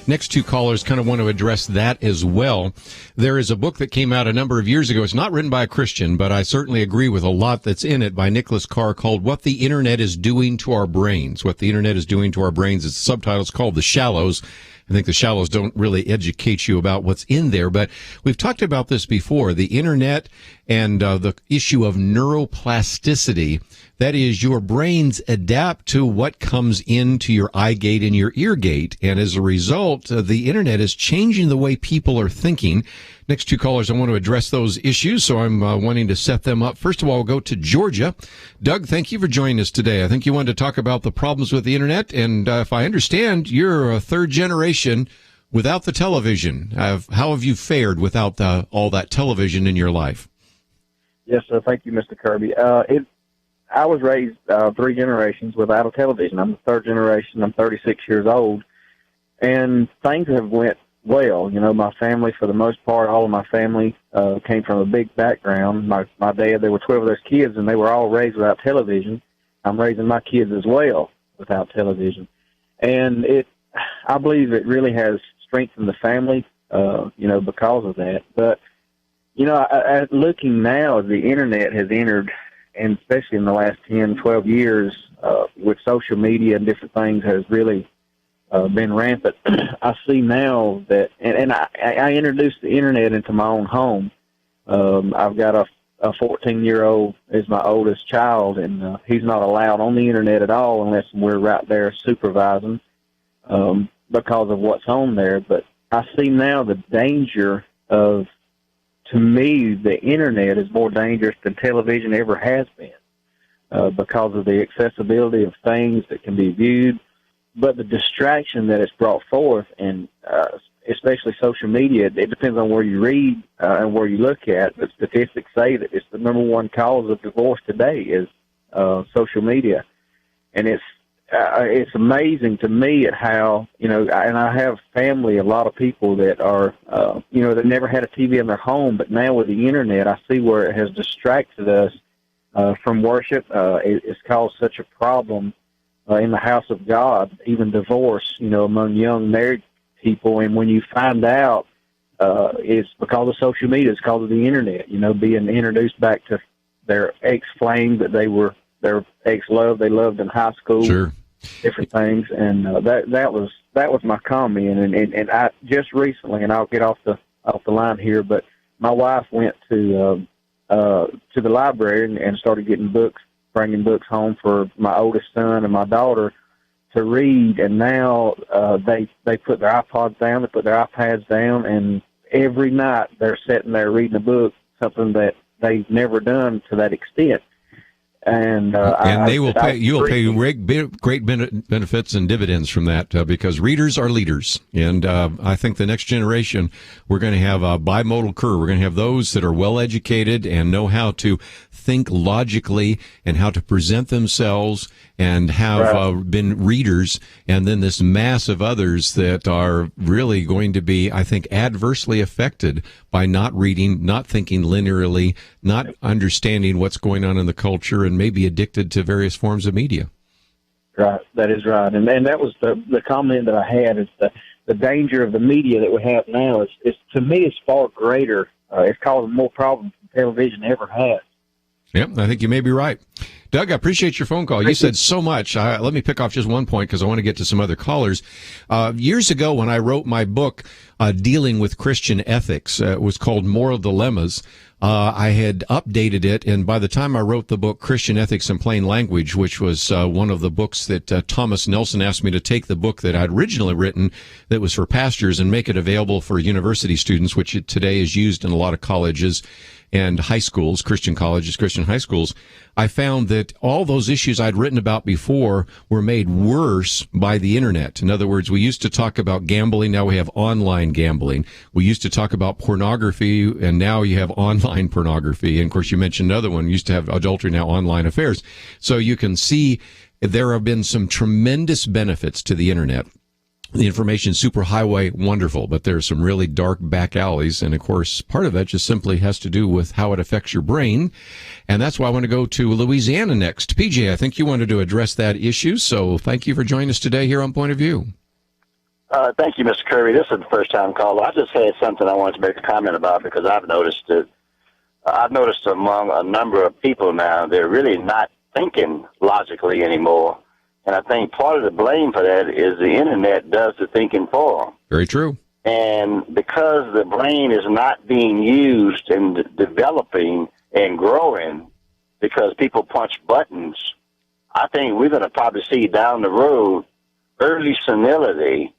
next two callers kind of want to address that as well. There is a book that came out a number of years ago. It's not written by a Christian, but I certainly agree with a lot that's in it, by Nicholas Carr, called What the Internet is Doing to Our Brains. What the Internet is Doing to Our Brains. Its subtitle is called The Shallows. I think The Shallows don't really educate you about what's in there, but we've talked about this before, the internet and the issue of neuroplasticity That is, your brains adapt to what comes into your eye gate and your ear gate. And as a result, the internet is changing the way people are thinking. Next two callers, I want to address those issues, so I'm wanting to set them up. First of all, we'll go to Georgia. Doug, thank you for joining us today. I think you wanted to talk about the problems with the internet, and if I understand, you're a third generation without the television. How have you fared without all that television in your life? Yes, sir. Thank you, Mr. Kerby. I was raised 3 generations without a television. I'm the third generation. I'm 36 years old, and things have went well. You know, my family, for the most part, all of my family came from a big background. My dad, there were 12 of those kids, and they were all raised without television. I'm raising my kids as well without television, and I believe it really has strengthened the family, because of that. But looking now, as the internet has entered, and especially in the last 10, 12 years, with social media and different things has really been rampant. I see now that, and I introduced the internet into my own home. I've got a 14-year-old is my oldest child, and he's not allowed on the internet at all unless we're right there supervising because of what's on there. But I see now the danger of, to me, the internet is more dangerous than television ever has been because of the accessibility of things that can be viewed, but the distraction that it's brought forth, and especially social media. It depends on where you read and where you look at, but statistics say that it's the number one cause of divorce today is social media. And it's amazing to me at how, and I have family, a lot of people that are, that never had a TV in their home, but now with the internet, I see where it has distracted us from worship. It's caused such a problem in the house of God, even divorce, among young married people. And when you find out, it's because of social media, it's because of the internet, being introduced back to their ex-flame that their ex-love, they loved in high school. Sure. Different things, and that was my comment. And I just recently, and I'll get off the line here, but my wife went to the library and started getting books, bringing books home for my oldest son and my daughter to read. And now they put their iPods down, they put their iPads down, and every night they're sitting there reading a book, something that they've never done to that extent. And they will pay. You'll pay great benefits and dividends from that because readers are leaders. And I think the next generation, we're going to have a bimodal curve. We're going to have those that are well educated and know how to think logically and how to present themselves and have been readers, and then this mass of others that are really going to be, I think, adversely affected by not reading, not thinking linearly, not understanding what's going on in the culture, and maybe addicted to various forms of media. Right, that is right. And that was the comment that I had, is the danger of the media that we have now is to me, is far greater. It's causing more problems than television ever has. Yep, I think you may be right. Doug, I appreciate your phone call. You said so much. Let me pick off just one point because I want to get to some other callers. Years ago, when I wrote my book dealing with Christian ethics, it was called Moral Dilemmas. I had updated it, and by the time I wrote the book Christian Ethics in Plain Language, which was one of the books that Thomas Nelson asked me to take the book that I'd originally written that was for pastors and make it available for university students, which today is used in a lot of colleges and high schools, Christian colleges, Christian high schools. I found that all those issues I'd written about before were made worse by the internet. In other words, we used to talk about gambling. Now we have online gambling. We used to talk about pornography, and now you have online pornography. And of course, you mentioned another one. You used to have adultery, now online affairs. So you can see there have been some tremendous benefits to the internet. The information superhighway, wonderful, but there's some really dark back alleys. And of course, part of that just simply has to do with how it affects your brain. And that's why I want to go to Louisiana next. PJ, I think you wanted to address that issue. So thank you for joining us today here on Point of View. Thank you, Mr. Kerby. This is the first time call. I just had something I wanted to make a comment about because I've noticed among a number of people now, they're really not thinking logically anymore. And I think part of the blame for that is the internet does the thinking for them. Very true. And because the brain is not being used and developing and growing, because people punch buttons, I think we're going to probably see down the road early senility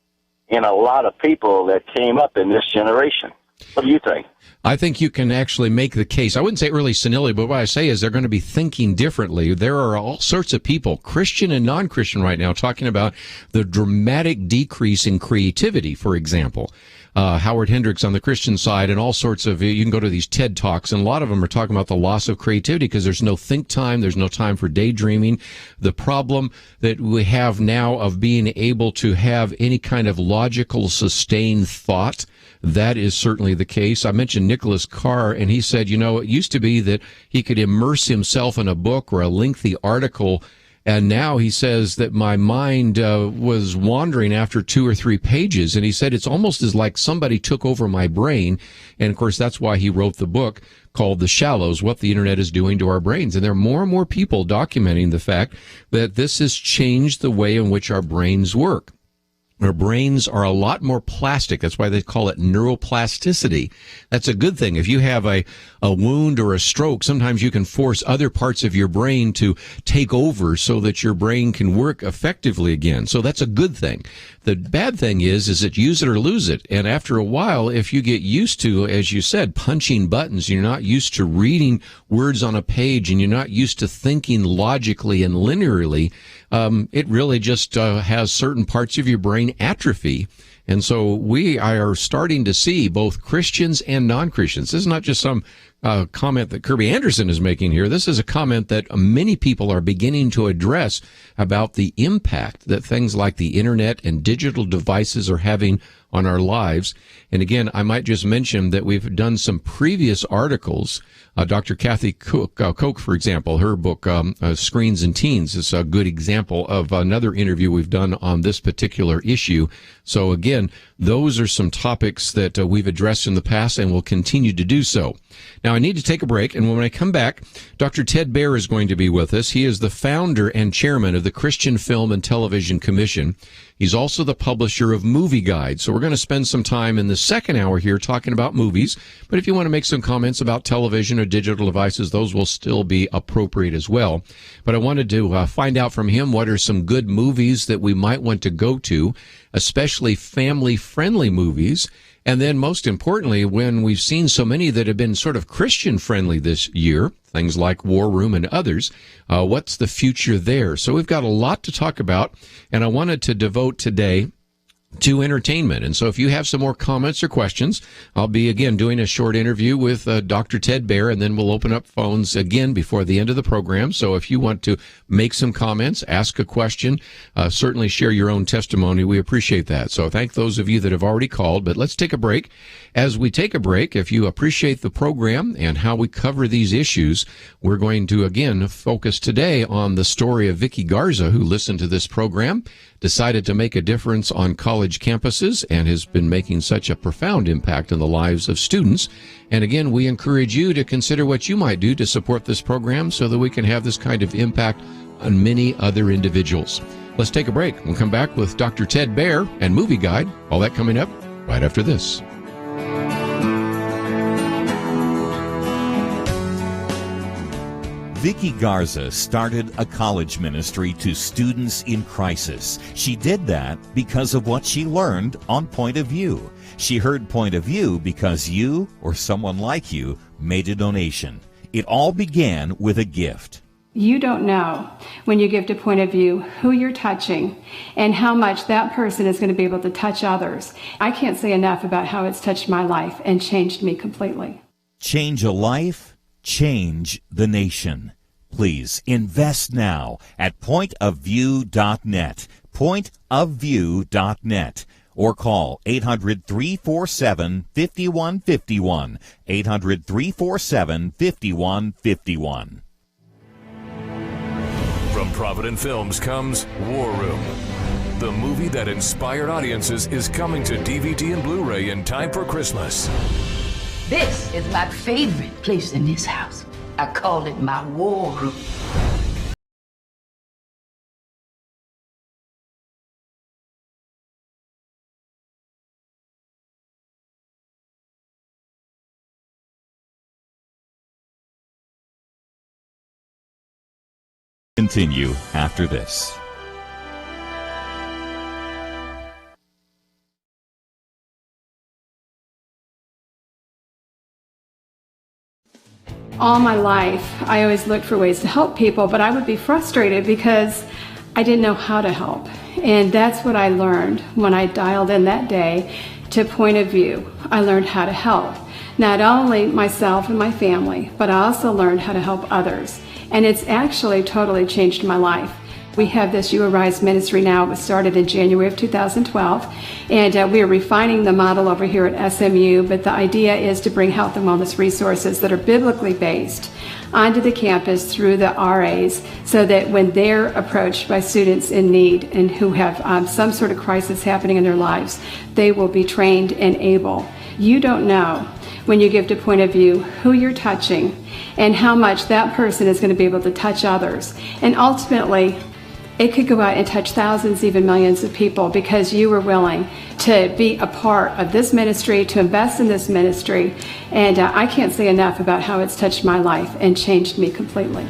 in a lot of people that came up in this generation. What do you think? I think you can actually make the case. I wouldn't say early senility, but what I say is they're going to be thinking differently. There are all sorts of people, Christian and non-Christian right now, talking about the dramatic decrease in creativity, for example. Howard Hendricks on the Christian side and all sorts of, you can go to these TED Talks, and a lot of them are talking about the loss of creativity because there's no think time, there's no time for daydreaming. The problem that we have now of being able to have any kind of logical, sustained thought, that is certainly the case. I mentioned Nicholas Carr, and he said, you know, it used to be that he could immerse himself in a book or a lengthy article, and now he says that my mind was wandering after 2 or 3 pages, and he said it's almost as like somebody took over my brain. And of course, that's why he wrote the book called The Shallows, What the Internet is Doing to Our Brains. And there are more and more people documenting the fact that this has changed the way in which our brains work. Our brains are a lot more plastic. That's why they call it neuroplasticity. That's a good thing. If you have a wound or a stroke, sometimes you can force other parts of your brain to take over so that your brain can work effectively again. So that's a good thing. The bad thing is that use it or lose it. And after a while, if you get used to, as you said, punching buttons, you're not used to reading words on a page and you're not used to thinking logically and linearly, it really just has certain parts of your brain atrophy. And so we are starting to see both Christians and non-Christians. This is not just some comment that Kerby Anderson is making here. This is a comment that many people are beginning to address about the impact that things like the internet and digital devices are having on our lives. And again, I might just mention that we've done some previous articles. Dr. Kathy Koch, for example, her book, Screens and Teens, is a good example of another interview we've done on this particular issue. So again, those are some topics that we've addressed in the past and will continue to do so. Now, I need to take a break, and when I come back, Dr. Ted Baehr is going to be with us. He is the founder and chairman of the Christian Film and Television Commission. He's also the publisher of MOVIEGUIDE. So we're going to spend some time in the second hour here talking about movies. But if you want to make some comments about television or digital devices, those will still be appropriate as well. But I wanted to find out from him what are some good movies that we might want to go to, especially family-friendly movies. And then most importantly, when we've seen so many that have been sort of Christian-friendly this year, things like War Room and others, what's the future there? So we've got a lot to talk about, and I wanted to devote today to entertainment. And so if you have some more comments or questions, I'll be, again, doing a short interview with Dr. Ted Baehr, and then we'll open up phones again before the end of the program. So if you want to make some comments, ask a question, certainly share your own testimony. We appreciate that. So thank those of you that have already called. But let's take a break. As we take a break, if you appreciate the program and how we cover these issues, we're going to, again, focus today on the story of Vicky Garza, who listened to this program, decided to make a difference on college campuses, and has been making such a profound impact in the lives of students. And again, we encourage you to consider what you might do to support this program so that we can have this kind of impact on many other individuals. Let's take a break. We'll come back with Dr. Ted Baehr and MOVIEGUIDE. All that coming up right after this. Vicky Garza started a college ministry to students in crisis. She did that because of what she learned on Point of View. She heard Point of View because you or someone like you made a donation. It all began with a gift. You don't know when you give to Point of View who you're touching and how much that person is going to be able to touch others. I can't say enough about how it's touched my life and changed me completely. Change a life, change the nation. Please invest now at pointofview.net, pointofview.net, or call 800-347-5151, 800-347-5151. From Provident Films comes War Room. The movie that inspired audiences is coming to DVD and Blu-ray in time for Christmas. This is my favorite place in this house. I call it my war room. continue after this. All my life, I always looked for ways to help people, but I would be frustrated because I didn't know how to help. And that's what I learned when I dialed in that day to Point of View. I learned how to help, not only myself and my family, but I also learned how to help others. And it's actually totally changed my life. We have this You Arise ministry now. It was started in January of 2012, and we are refining the model over here at SMU, but the idea is to bring health and wellness resources that are biblically based onto the campus through the RAs, so that when they're approached by students in need and who have some sort of crisis happening in their lives, they will be trained and able. You don't know when you give to Point of View who you're touching and how much that person is going to be able to touch others. And ultimately, it could go out and touch thousands, even millions of people, because you were willing to be a part of this ministry, to invest in this ministry. And I can't say enough about how it's touched my life and changed me completely.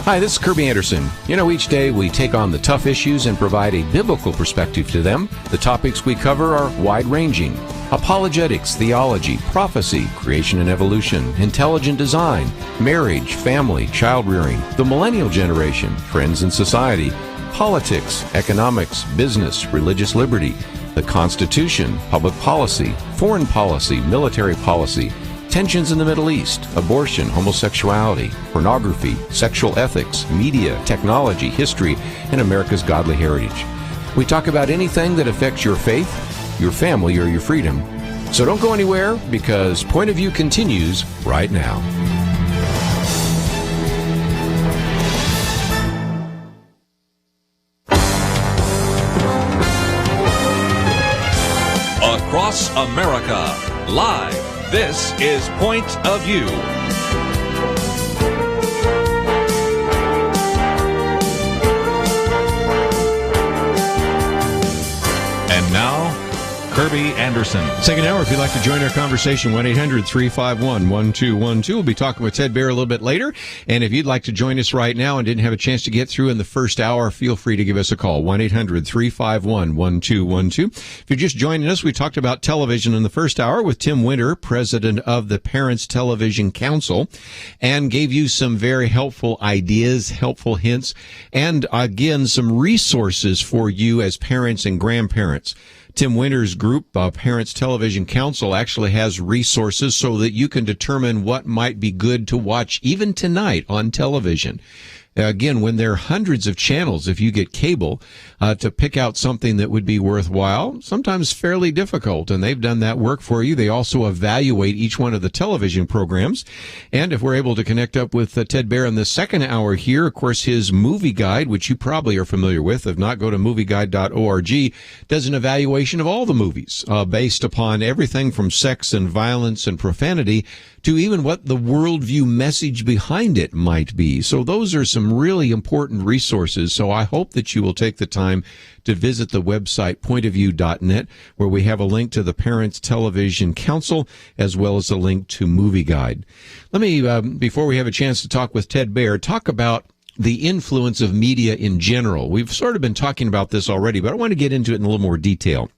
Hi, this is Kerby Anderson. You know, each day we take on the tough issues and provide a biblical perspective to them. The topics we cover are wide-ranging: apologetics, theology, prophecy, creation and evolution, intelligent design, marriage, family, child-rearing, the millennial generation, trends in society, politics, economics, business, religious liberty, the Constitution, public policy, foreign policy, military policy, tensions in the Middle East, abortion, homosexuality, pornography, sexual ethics, media, technology, history, and America's godly heritage. We talk about anything that affects your faith, your family, or your freedom. So don't go anywhere, because Point of View continues right now. Across America, live. This is Point of View. And now, Kerby Anderson. Second hour, if you'd like to join our conversation, 1-800-351-1212. We'll be talking with Ted Baehr a little bit later. And if you'd like to join us right now and didn't have a chance to get through in the first hour, feel free to give us a call, 1-800-351-1212. If you're just joining us, we talked about television in the first hour with Tim Winter, president of the Parents Television Council, and gave you some very helpful ideas, helpful hints, and again, some resources for you as parents and grandparents. Tim Winter's group, Parents Television Council, actually has resources so that you can determine what might be good to watch even tonight on television. Again, when there are hundreds of channels, if you get cable, to pick out something that would be worthwhile, sometimes fairly difficult, and they've done that work for you. They also evaluate each one of the television programs. And if we're able to connect up with Ted Baehr in the second hour here, of course, his movie guide, which you probably are familiar with, if not, go to movieguide.org, does an evaluation of all the movies, based upon everything from sex and violence and profanity to even what the worldview message behind it might be. So those are some really important resources. So I hope that you will take the time to visit the website pointofview.net, where we have a link to the Parents Television Council as well as a link to Movie Guide. Let me, before we have a chance to talk with Ted Baehr, talk about the influence of media in general. We've sort of been talking about this already, but I want to get into it in a little more detail.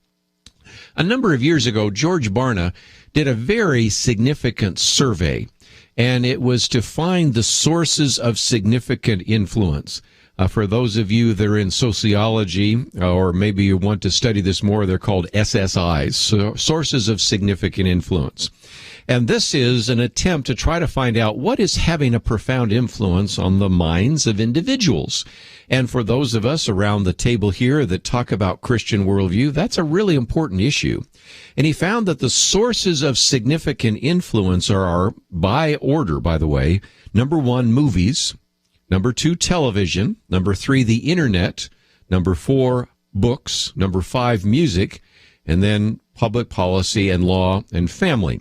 A number of years ago, George Baehr did a very significant survey, and it was to find the sources of significant influence. For those of you that are in sociology, or maybe you want to study this more, they're called SSIs, so sources of significant influence. And this is an attempt to try to find out what is having a profound influence on the minds of individuals. And for those of us around the table here that talk about Christian worldview, that's a really important issue. And he found that the sources of significant influence are by order, by the way. Number 1, movies. Number 2, television. Number 3, the internet. Number 4, books. Number 5, music. And then public policy and law and family.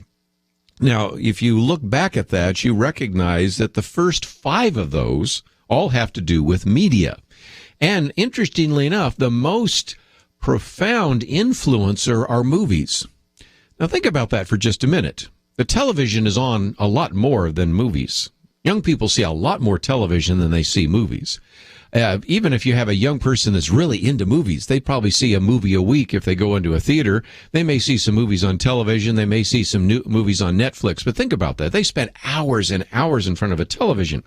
Now, if you look back at that, you recognize that the first 5 of those all have to do with media. And interestingly enough, the most profound influencer are movies. Now think about that for just a minute. The television is on a lot more than movies. Young people see a lot more television than they see movies. Even if you have a young person that's really into movies, they probably see a movie a week if they go into a theater. They may see some movies on television. They may see some new movies on Netflix. But think about that. They spend hours and hours in front of a television.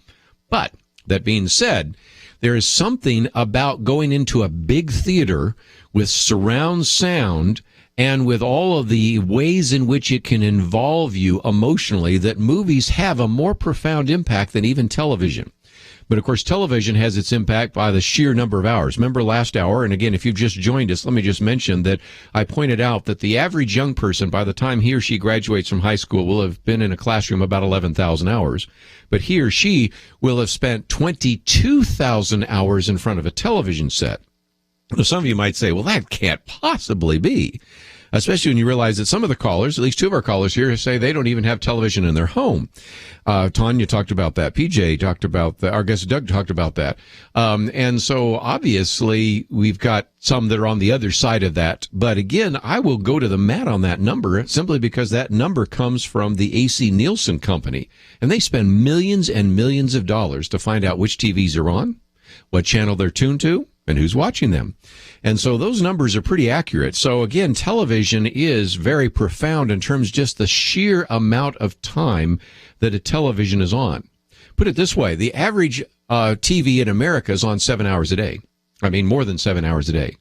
But that being said, there is something about going into a big theater with surround sound and with all of the ways in which it can involve you emotionally that movies have a more profound impact than even television. But, of course, television has its impact by the sheer number of hours. Remember last hour, and again, if you've just joined us, let me just mention that I pointed out that the average young person, by the time he or she graduates from high school, will have been in a classroom about 11,000 hours. But he or she will have spent 22,000 hours in front of a television set. Now, some of you might say, well, that can't possibly be. especially when you realize that some of the callers, at least two of our callers here, say they don't even have television in their home. Tanya talked about that. PJ talked about that. Our guest Doug talked about that. And so obviously we've got some that are on the other side of that. But again, I will go to the mat on that number simply because that number comes from the AC Nielsen company. And they spend millions and millions of dollars to find out which TVs are on, what channel they're tuned to, and who's watching them. And so those numbers are pretty accurate. So again, television is very profound in terms of just the sheer amount of time that a television is on. Put it this way, the average TV in America is on 7 hours a day. I mean, more than 7 hours a day.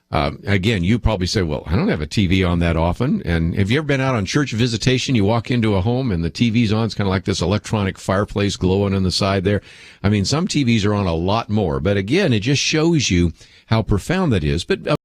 Again, you probably say, well, I don't have a TV on that often. And have you ever been out on church visitation? You walk into a home and the TV's on. It's kind of like this electronic fireplace glowing on the side there. I mean, some TVs are on a lot more. But again, it just shows you how profound that is. But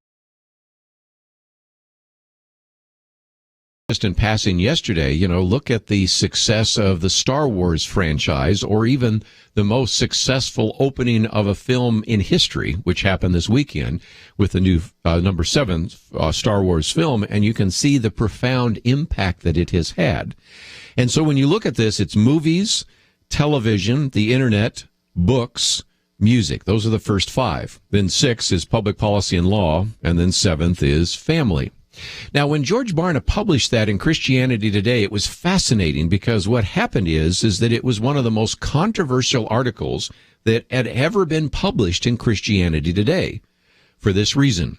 just in passing yesterday, look at the success of the Star Wars franchise, or even the most successful opening of a film in history, which happened this weekend with the new number 7 Star Wars film, and you can see the profound impact that it has had. And so when you look at this, it's movies, television, the internet, books, music. Those are the first 5. Then 6 is public policy and law, and then 7th is family. Now, when George Barna published that in Christianity Today, it was fascinating because what happened is that it was one of the most controversial articles that had ever been published in Christianity Today. For this reason,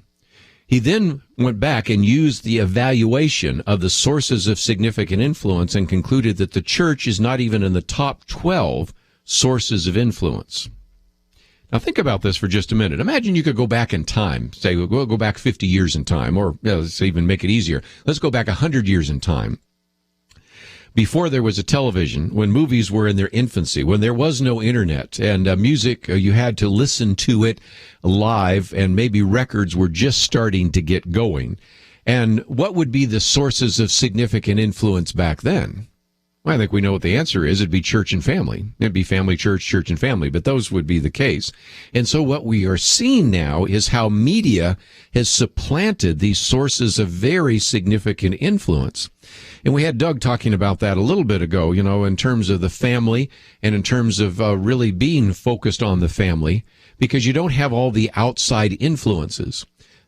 he then went back and used the evaluation of the sources of significant influence and concluded that the church is not even in the top 12 sources of influence. Now, think about this for just a minute. Imagine you could go back in time, say, we'll go back 50 years in time, or let's even make it easier. Let's go back 100 years in time. Before there was a television, when movies were in their infancy, when there was no internet, and music, you had to listen to it live, and maybe records were just starting to get going. And what would be the sources of significant influence back then? Well, I think we know what the answer is. It'd be church and family. It'd be family, church, church, and family, but those would be the case. And so what we are seeing now is how media has supplanted these sources of very significant influence. And we had Doug talking about that a little bit ago, in terms of the family and in terms of really being focused on the family, because you don't have all the outside influences.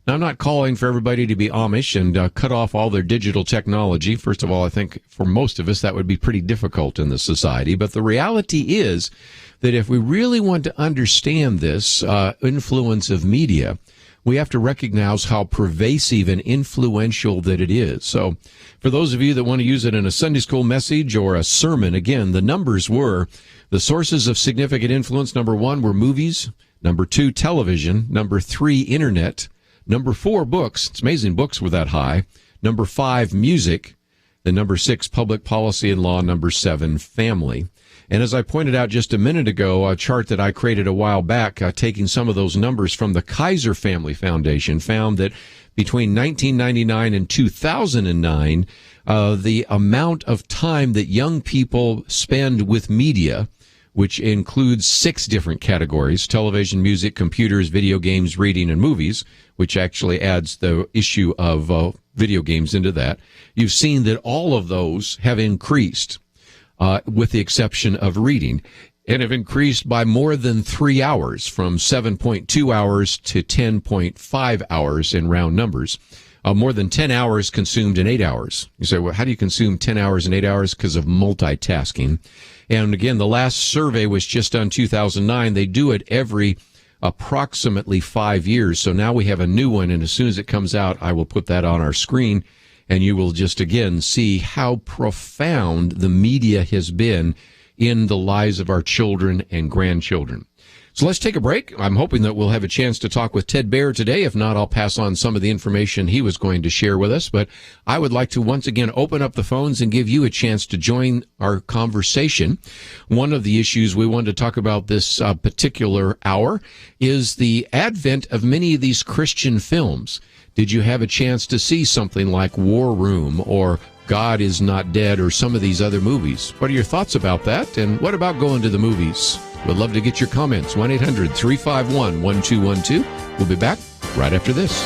Now, I'm not calling for everybody to be Amish and cut off all their digital technology. First of all, I think for most of us that would be pretty difficult in this society. But the reality is that if we really want to understand this influence of media, we have to recognize how pervasive and influential that it is. So for those of you that want to use it in a Sunday school message or a sermon, again, the numbers were the sources of significant influence. Number 1 were movies. Number 2, television. Number 3, internet. Number 4, books. It's amazing books were that high. Number 5, music. Then number 6, public policy and law. Number 7, family. And as I pointed out just a minute ago, a chart that I created a while back, taking some of those numbers from the Kaiser Family Foundation, found that between 1999 and 2009, the amount of time that young people spend with media, which includes 6 different categories: television, music, computers, video games, reading, and movies, which actually adds the issue of video games into that. You've seen that all of those have increased, with the exception of reading, and have increased by more than 3 hours, from 7.2 hours to 10.5 hours in round numbers. More than 10 hours consumed in 8 hours. You say, well, how do you consume 10 hours in 8 hours? Because of multitasking. And again, the last survey was just done 2009. They do it every approximately 5 years. So now we have a new one, and as soon as it comes out, I will put that on our screen, and you will just again see how profound the media has been in the lives of our children and grandchildren. So let's take a break. I'm hoping that we'll have a chance to talk with Ted Baehr today. If not, I'll pass on some of the information he was going to share with us. But I would like to once again open up the phones and give you a chance to join our conversation. One of the issues we wanted to talk about this particular hour is the advent of many of these Christian films. Did you have a chance to see something like War Room or God Is Not Dead or some of these other movies? What are your thoughts about that? And what about going to the movies? We'd love to get your comments. 1-800-351-1212. We'll be back right after this.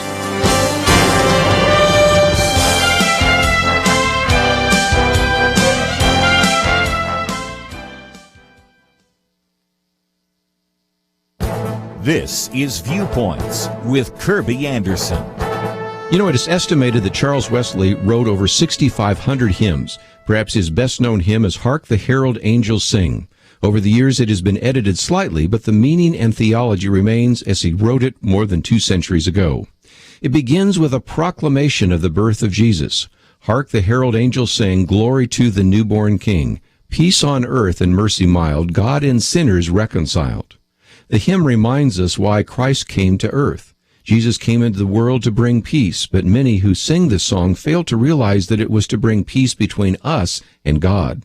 This is Viewpoints with Kerby Anderson. You know, it is estimated that Charles Wesley wrote over 6,500 hymns. Perhaps his best-known hymn is Hark the Herald Angels Sing. Over the years, it has been edited slightly, but the meaning and theology remains as he wrote it more than 2 centuries ago. It begins with a proclamation of the birth of Jesus. Hark the herald angels sing, glory to the newborn King. Peace on earth and mercy mild, God and sinners reconciled. The hymn reminds us why Christ came to earth. Jesus came into the world to bring peace, but many who sing this song fail to realize that it was to bring peace between us and God.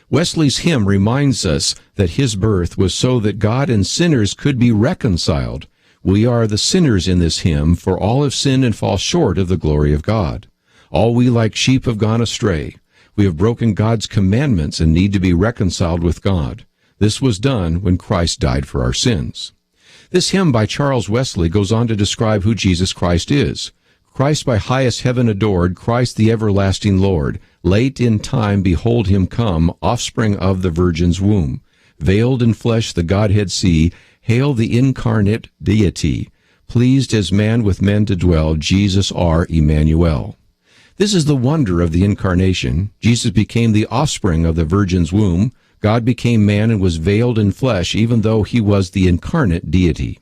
Wesley's hymn reminds us that his birth was so that God and sinners could be reconciled. We are the sinners in this hymn, for all have sinned and fall short of the glory of God. All we like sheep have gone astray. We have broken God's commandments and need to be reconciled with God. This was done when Christ died for our sins. This hymn by Charles Wesley goes on to describe who Jesus Christ is. Christ by highest heaven adored, Christ the everlasting Lord. Late in time behold him come, offspring of the Virgin's womb. Veiled in flesh the Godhead see, hail the incarnate deity. Pleased as man with men to dwell, Jesus our Emmanuel. This is the wonder of the incarnation. Jesus became the offspring of the Virgin's womb. God became man and was veiled in flesh, even though he was the incarnate deity.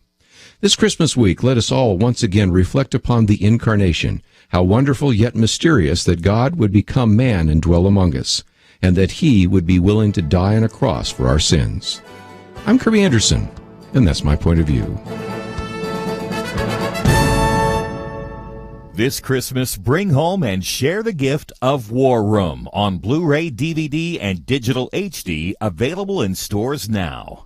This Christmas week, let us all once again reflect upon the incarnation. How wonderful yet mysterious that God would become man and dwell among us, and that he would be willing to die on a cross for our sins. I'm Kerby Anderson, and that's my point of view. This Christmas, bring home and share the gift of War Room on Blu-ray, DVD, and digital HD, available in stores now.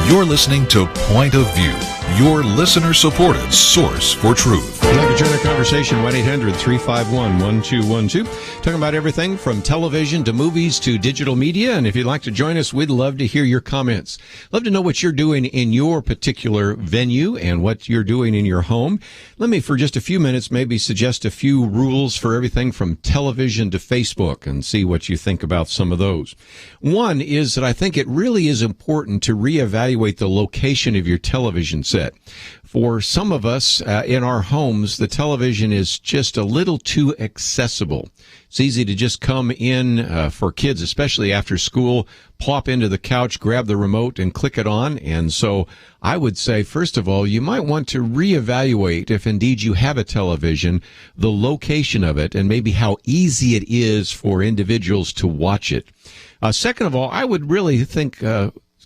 You're listening to Point of View, your listener-supported source for truth. I'd like to join the conversation, 1-800-351-1212. Talking about everything from television to movies to digital media. And if you'd like to join us, we'd love to hear your comments. Love to know what you're doing in your particular venue and what you're doing in your home. Let me, for just a few minutes, maybe suggest a few rules for everything from television to Facebook and see what you think about some of those. One is that I think it really is important to reevaluate the location of your television set. For some of us in our homes, the television is just a little too accessible. It's easy to just come in for kids, especially after school, plop into the couch, grab the remote, and click it on. And so I would say, first of all, you might want to reevaluate, if indeed you have a television, the location of it and maybe how easy it is for individuals to watch it. Second of all, I would really think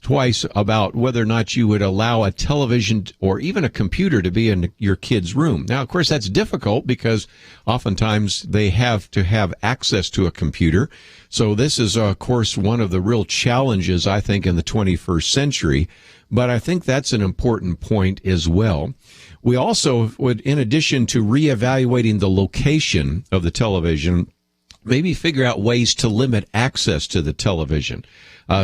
twice about whether or not you would allow a television or even a computer to be in your kid's room. Now, of course, that's difficult because oftentimes they have to have access to a computer. So this is, of course, one of the real challenges, I think, in the 21st century. But I think that's an important point as well. We also would, in addition to reevaluating the location of the television, maybe figure out ways to limit access to the television.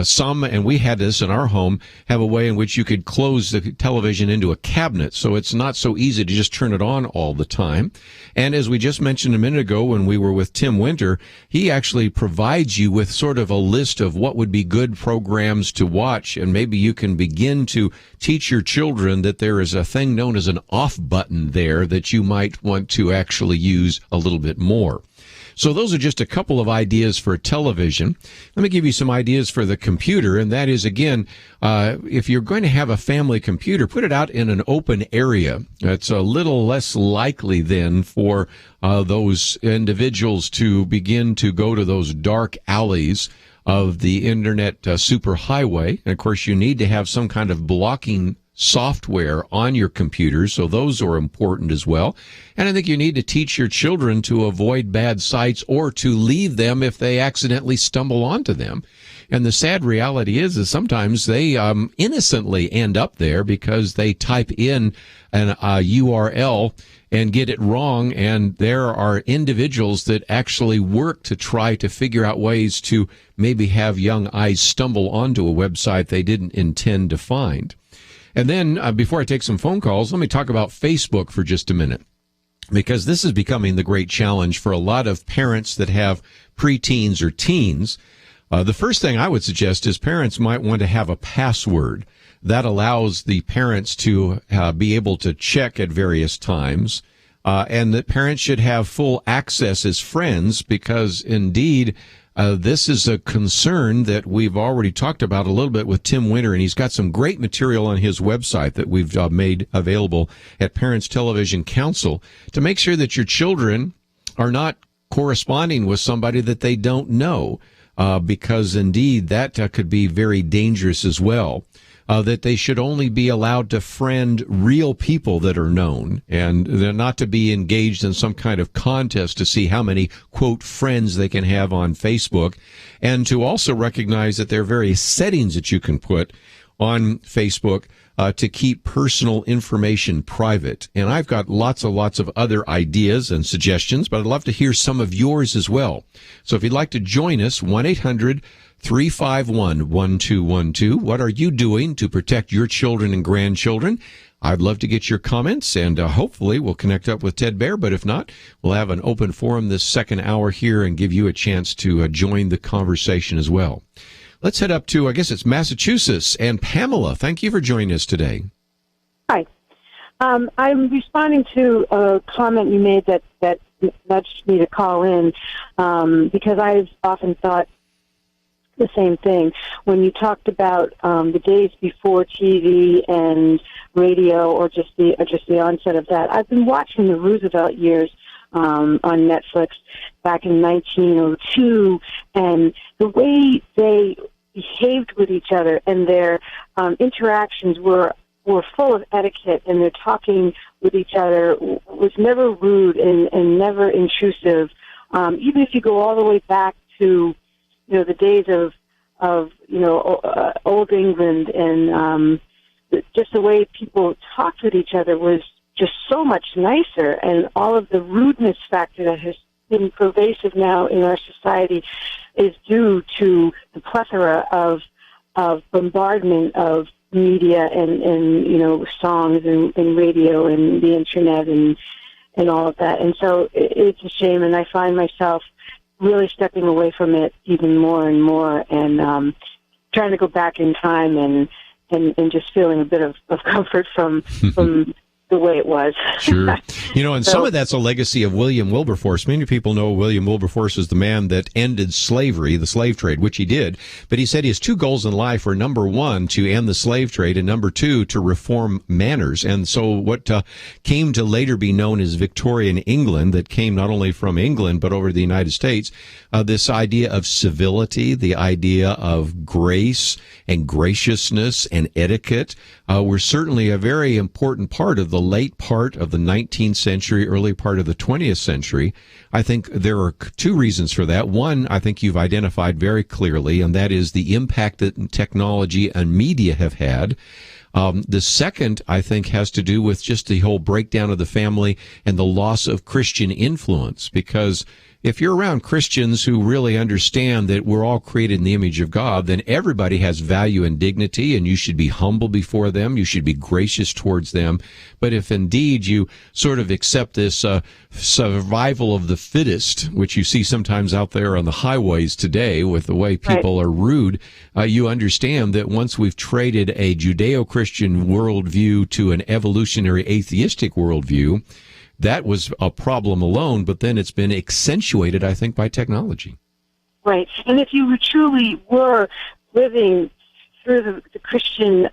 Some, and we had this in our home, have a way in which you could close the television into a cabinet, so it's not so easy to just turn it on all the time. And as we just mentioned a minute ago when we were with Tim Winter, he actually provides you with sort of a list of what would be good programs to watch, and maybe you can begin to teach your children that there is a thing known as an off button there that you might want to actually use a little bit more. So those are just a couple of ideas for television. Let me give you some ideas for the computer, and that is, again, if you're going to have a family computer, put it out in an open area. It's a little less likely then for those individuals to begin to go to those dark alleys of the internet superhighway. And of course, you need to have some kind of blocking software on your computer, so those are important as well. And I think you need to teach your children to avoid bad sites or to leave them if they accidentally stumble onto them. And the sad reality is sometimes they innocently end up there because they type in an URL and get it wrong, and there are individuals that actually work to try to figure out ways to maybe have young eyes stumble onto a website they didn't intend to find. And then, before I take some phone calls, let me talk about Facebook for just a minute, because this is becoming the great challenge for a lot of parents that have preteens or teens. The first thing I would suggest is parents might want to have a password that allows the parents to be able to check at various times, and that parents should have full access as friends, because indeed, this is a concern that we've already talked about a little bit with Tim Winter, and he's got some great material on his website that we've made available at Parents Television Council to make sure that your children are not corresponding with somebody that they don't know, because indeed that could be very dangerous as well. That they should only be allowed to friend real people that are known, and they're not to be engaged in some kind of contest to see how many, quote, friends they can have on Facebook, and to also recognize that there are various settings that you can put on Facebook to keep personal information private. And I've got lots of other ideas and suggestions, but I'd love to hear some of yours as well. So if you'd like to join us, 1-800-351-1212. What are you doing to protect your children and grandchildren? I'd love to get your comments, and hopefully we'll connect up with Ted Baehr. But if not, we'll have an open forum this second hour here and give you a chance to join the conversation as well. Let's head up to, I guess it's Massachusetts. And Pamela, thank you for joining us today. Hi. I'm responding to a comment you made that nudged me to call in, because I've often thought the same thing. When you talked about the days before TV and radio, or just the onset of that, I've been watching the Roosevelt years on Netflix back in 1902, and the way they behaved with each other and their interactions were full of etiquette, and their talking with each other was never rude and never intrusive. Even if you go all the way back to the days of old England, and just the way people talked with each other was just so much nicer, and all of the rudeness factor that has been pervasive now in our society is due to the plethora of bombardment of media and songs and radio and the internet and all of that. And so it's a shame, and I find myself really stepping away from it even more and more, and trying to go back in time and just feeling a bit of comfort from the way it was. Sure. And some of that's a legacy of William Wilberforce. Many people know William Wilberforce as the man that ended slavery, the slave trade, which he did. But he said his two goals in life were, number one, to end the slave trade, and number two, to reform manners. And so what came to later be known as Victorian England, that came not only from England but over the United States, this idea of civility, the idea of grace and graciousness and etiquette, were certainly a very important part of the late part of the 19th century, early part of the 20th century. I think there are two reasons for that. One, I think you've identified very clearly, and that is the impact that technology and media have had. The second, I think, has to do with just the whole breakdown of the family and the loss of Christian influence, because if you're around Christians who really understand that we're all created in the image of God, then everybody has value and dignity, and you should be humble before them. You should be gracious towards them. But if indeed you sort of accept this survival of the fittest, which you see sometimes out there on the highways today with the way people are rude, you understand that once we've traded a Judeo-Christian worldview to an evolutionary atheistic worldview, that was a problem alone, but then it's been accentuated, I think, by technology. Right. And if you truly were living through the Christian,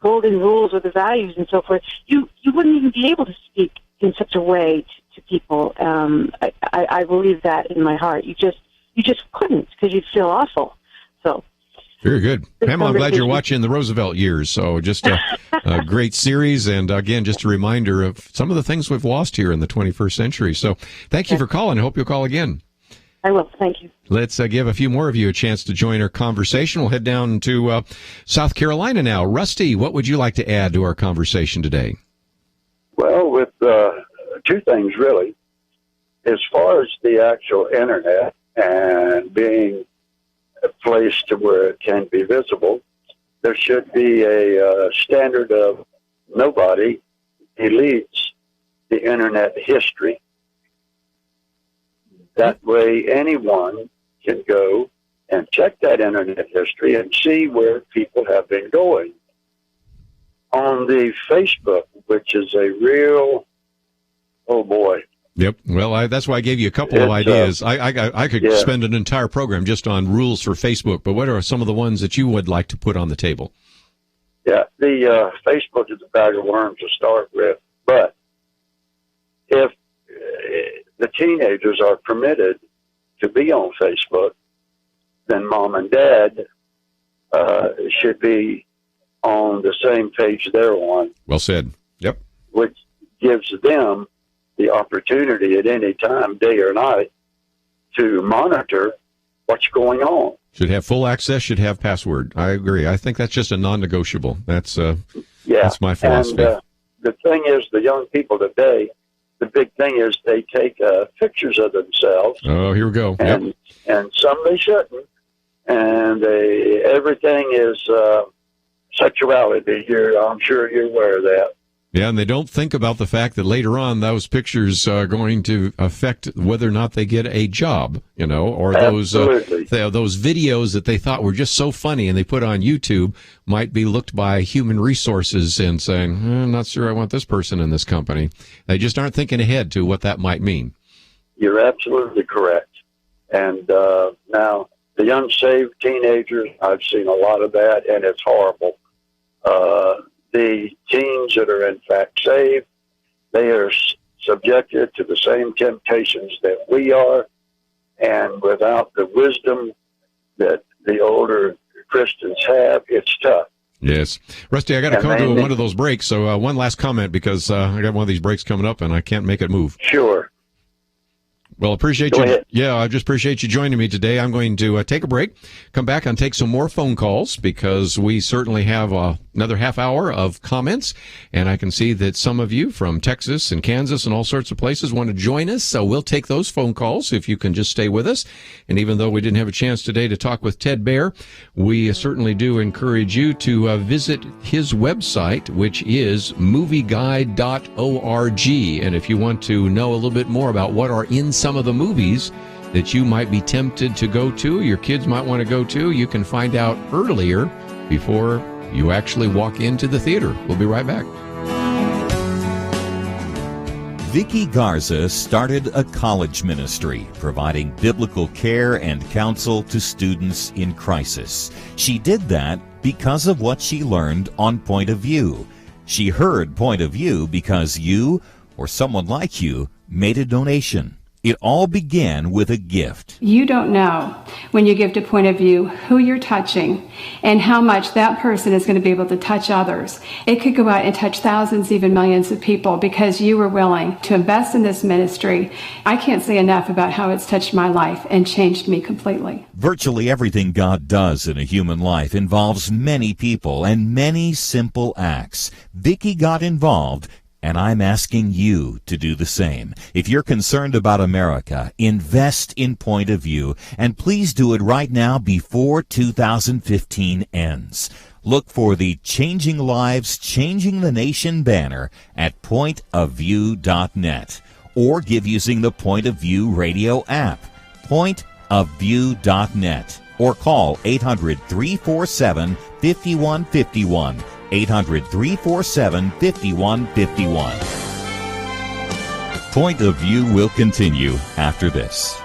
golden rules or the values and so forth, you wouldn't even be able to speak in such a way to people. I believe that in my heart. You just couldn't, because you'd feel awful. So. Very good. Pamela, I'm glad you're watching the Roosevelt years. So just a great series. And again, just a reminder of some of the things we've lost here in the 21st century. So thank you for calling. I hope you'll call again. I will. Thank you. Let's give a few more of you a chance to join our conversation. We'll head down to South Carolina now. Rusty, what would you like to add to our conversation today? Well, with two things, really. As far as the actual Internet and being a place to where it can be visible, there should be a standard of nobody deletes the Internet history. That way anyone can go and check that Internet history and see where people have been going. On the Facebook, which is a real, oh boy. Yep. Well, that's why I gave you a couple of ideas. I could spend an entire program just on rules for Facebook, but what are some of the ones that you would like to put on the table? Yeah, the Facebook is a bag of worms to start with, but if the teenagers are permitted to be on Facebook, then mom and dad should be on the same page they're on. Well said. Yep. Which gives them the opportunity at any time, day or night, to monitor what's going on. Should have full access, should have password. I agree. I think that's just a non-negotiable. That's my philosophy. And the thing is, the young people today, the big thing is they take pictures of themselves. Oh, here we go. And, and some they shouldn't. And everything is sexuality here. I'm sure you're aware of that. Yeah, and they don't think about the fact that later on those pictures are going to affect whether or not they get a job, or those videos that they thought were just so funny and they put on YouTube might be looked by human resources and saying, I'm not sure I want this person in this company. They just aren't thinking ahead to what that might mean. You're absolutely correct. And now, the unsaved teenagers, I've seen a lot of that, and it's horrible. The teens that are in fact saved, they are subjected to the same temptations that we are, and without the wisdom that the older Christians have, it's tough. Yes. Rusty, I got to come to one of those breaks, so one last comment, because I got one of these breaks coming up and I can't make it move. Sure. Well, appreciate you. Yeah, I just appreciate you joining me today. I'm going to take a break, come back and take some more phone calls, because we certainly have another half hour of comments. And I can see that some of you from Texas and Kansas and all sorts of places want to join us. So we'll take those phone calls if you can just stay with us. And even though we didn't have a chance today to talk with Ted Baehr, we certainly do encourage you to visit his website, which is MovieGuide.org. And if you want to know a little bit more about what are in some of the movies that you might be tempted to go to, your kids might want to go to, you can find out earlier before you actually walk into the theater. We'll be right back. Vicky Garza started a college ministry providing biblical care and counsel to students in crisis. She did that because of what she learned on Point of View. She heard Point of View because you, or someone like you, made a donation. It all began with a gift. You don't know when you give to Point of View who you're touching and how much that person is going to be able to touch others. It could go out and touch thousands, even millions of people, because you were willing to invest in this ministry. I can't say enough about how it's touched my life and changed me completely. Virtually everything God does in a human life involves many people and many simple acts. Vicky got involved, and I'm asking you to do the same. If you're concerned about America, invest in Point of View, and please do it right now before 2015 ends. Look for the Changing Lives, Changing the Nation banner at pointofview.net, or give using the Point of View radio app, pointofview.net, or call 800-347-5151. 800-347-5151. Point of View will continue after this.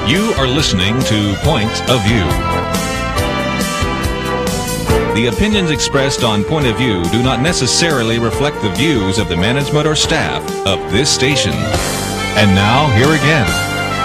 You are listening to Point of View. The opinions expressed on Point of View do not necessarily reflect the views of the management or staff of this station. And now, here again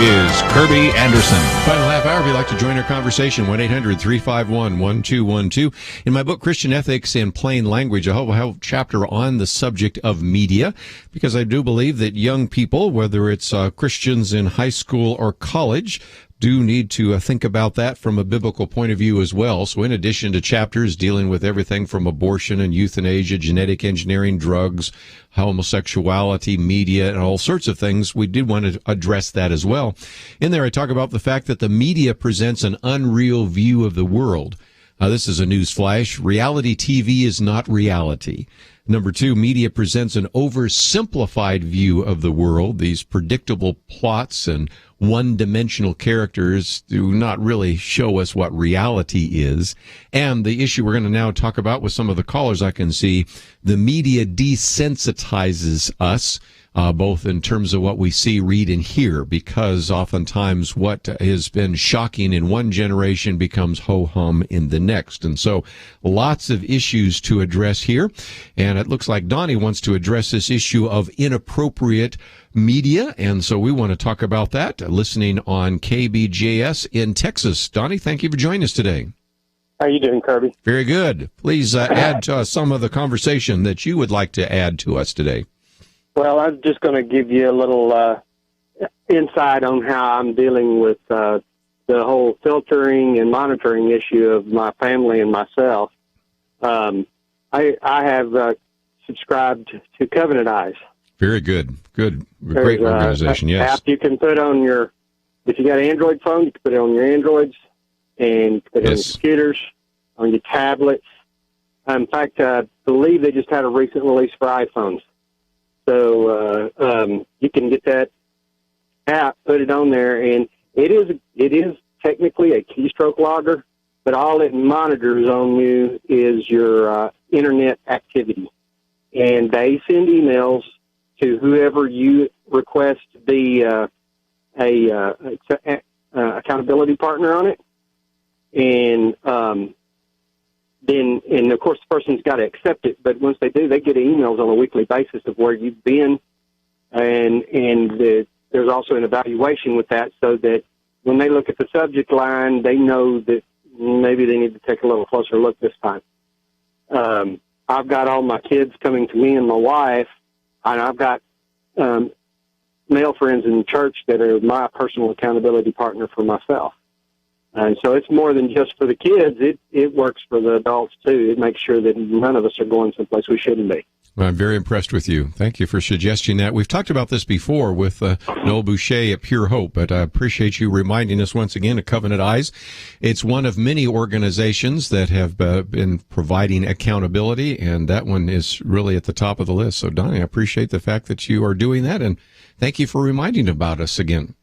is Kerby Anderson. Final half hour, if you'd like to join our conversation, 1-800-351-1212. In my book, Christian Ethics in Plain Language, I have a chapter on the subject of media, because I do believe that young people, whether it's Christians in high school or college, do need to think about that from a biblical point of view as well. So in addition to chapters dealing with everything from abortion and euthanasia, genetic engineering, drugs, homosexuality, media, and all sorts of things, we did want to address that as well. In there, I talk about the fact that the media presents an unreal view of the world. This is a news flash. Reality TV is not reality. Number 2, media presents an oversimplified view of the world. These predictable plots and one-dimensional characters do not really show us what reality is. And the issue we're going to now talk about with some of the callers I can see, the media desensitizes us, both in terms of what we see, read, and hear, because oftentimes what has been shocking in one generation becomes ho-hum in the next. And so lots of issues to address here. And it looks like Donnie wants to address this issue of inappropriate media. And so we want to talk about that, listening on KBJS in Texas. Donnie, thank you for joining us today. How are you doing, Kirby? Very good. Please add to some of the conversation that you would like to add to us today. Well, I'm just going to give you a little insight on how I'm dealing with the whole filtering and monitoring issue of my family and myself. I have subscribed to Covenant Eyes. Very good. Good. Great organization, yes. App you can put on your, if you got an Android phone, you can put it on your Androids, and you can put it on your computers, on your tablets. In fact, I believe they just had a recent release for iPhones. So you can get that app, put it on there, and it is technically a keystroke logger, but all it monitors on you is your internet activity. And they send emails to whoever you request to be a accountability partner on it. And then of course, the person's got to accept it. But once they do, they get emails on a weekly basis of where you've been, and there's also an evaluation with that, so that when they look at the subject line, they know that maybe they need to take a little closer look this time. I've got all my kids coming to me and my wife, and I've got male friends in the church that are my personal accountability partner for myself. And so it's more than just for the kids. It works for the adults, too. It makes sure that none of us are going someplace we shouldn't be. Well, I'm very impressed with you. Thank you for suggesting that. We've talked about this before with Noel Boucher at Pure Hope, but I appreciate you reminding us once again of Covenant Eyes. It's one of many organizations that have been providing accountability, and that one is really at the top of the list. So, Donnie, I appreciate the fact that you are doing that, and thank you for reminding about us again.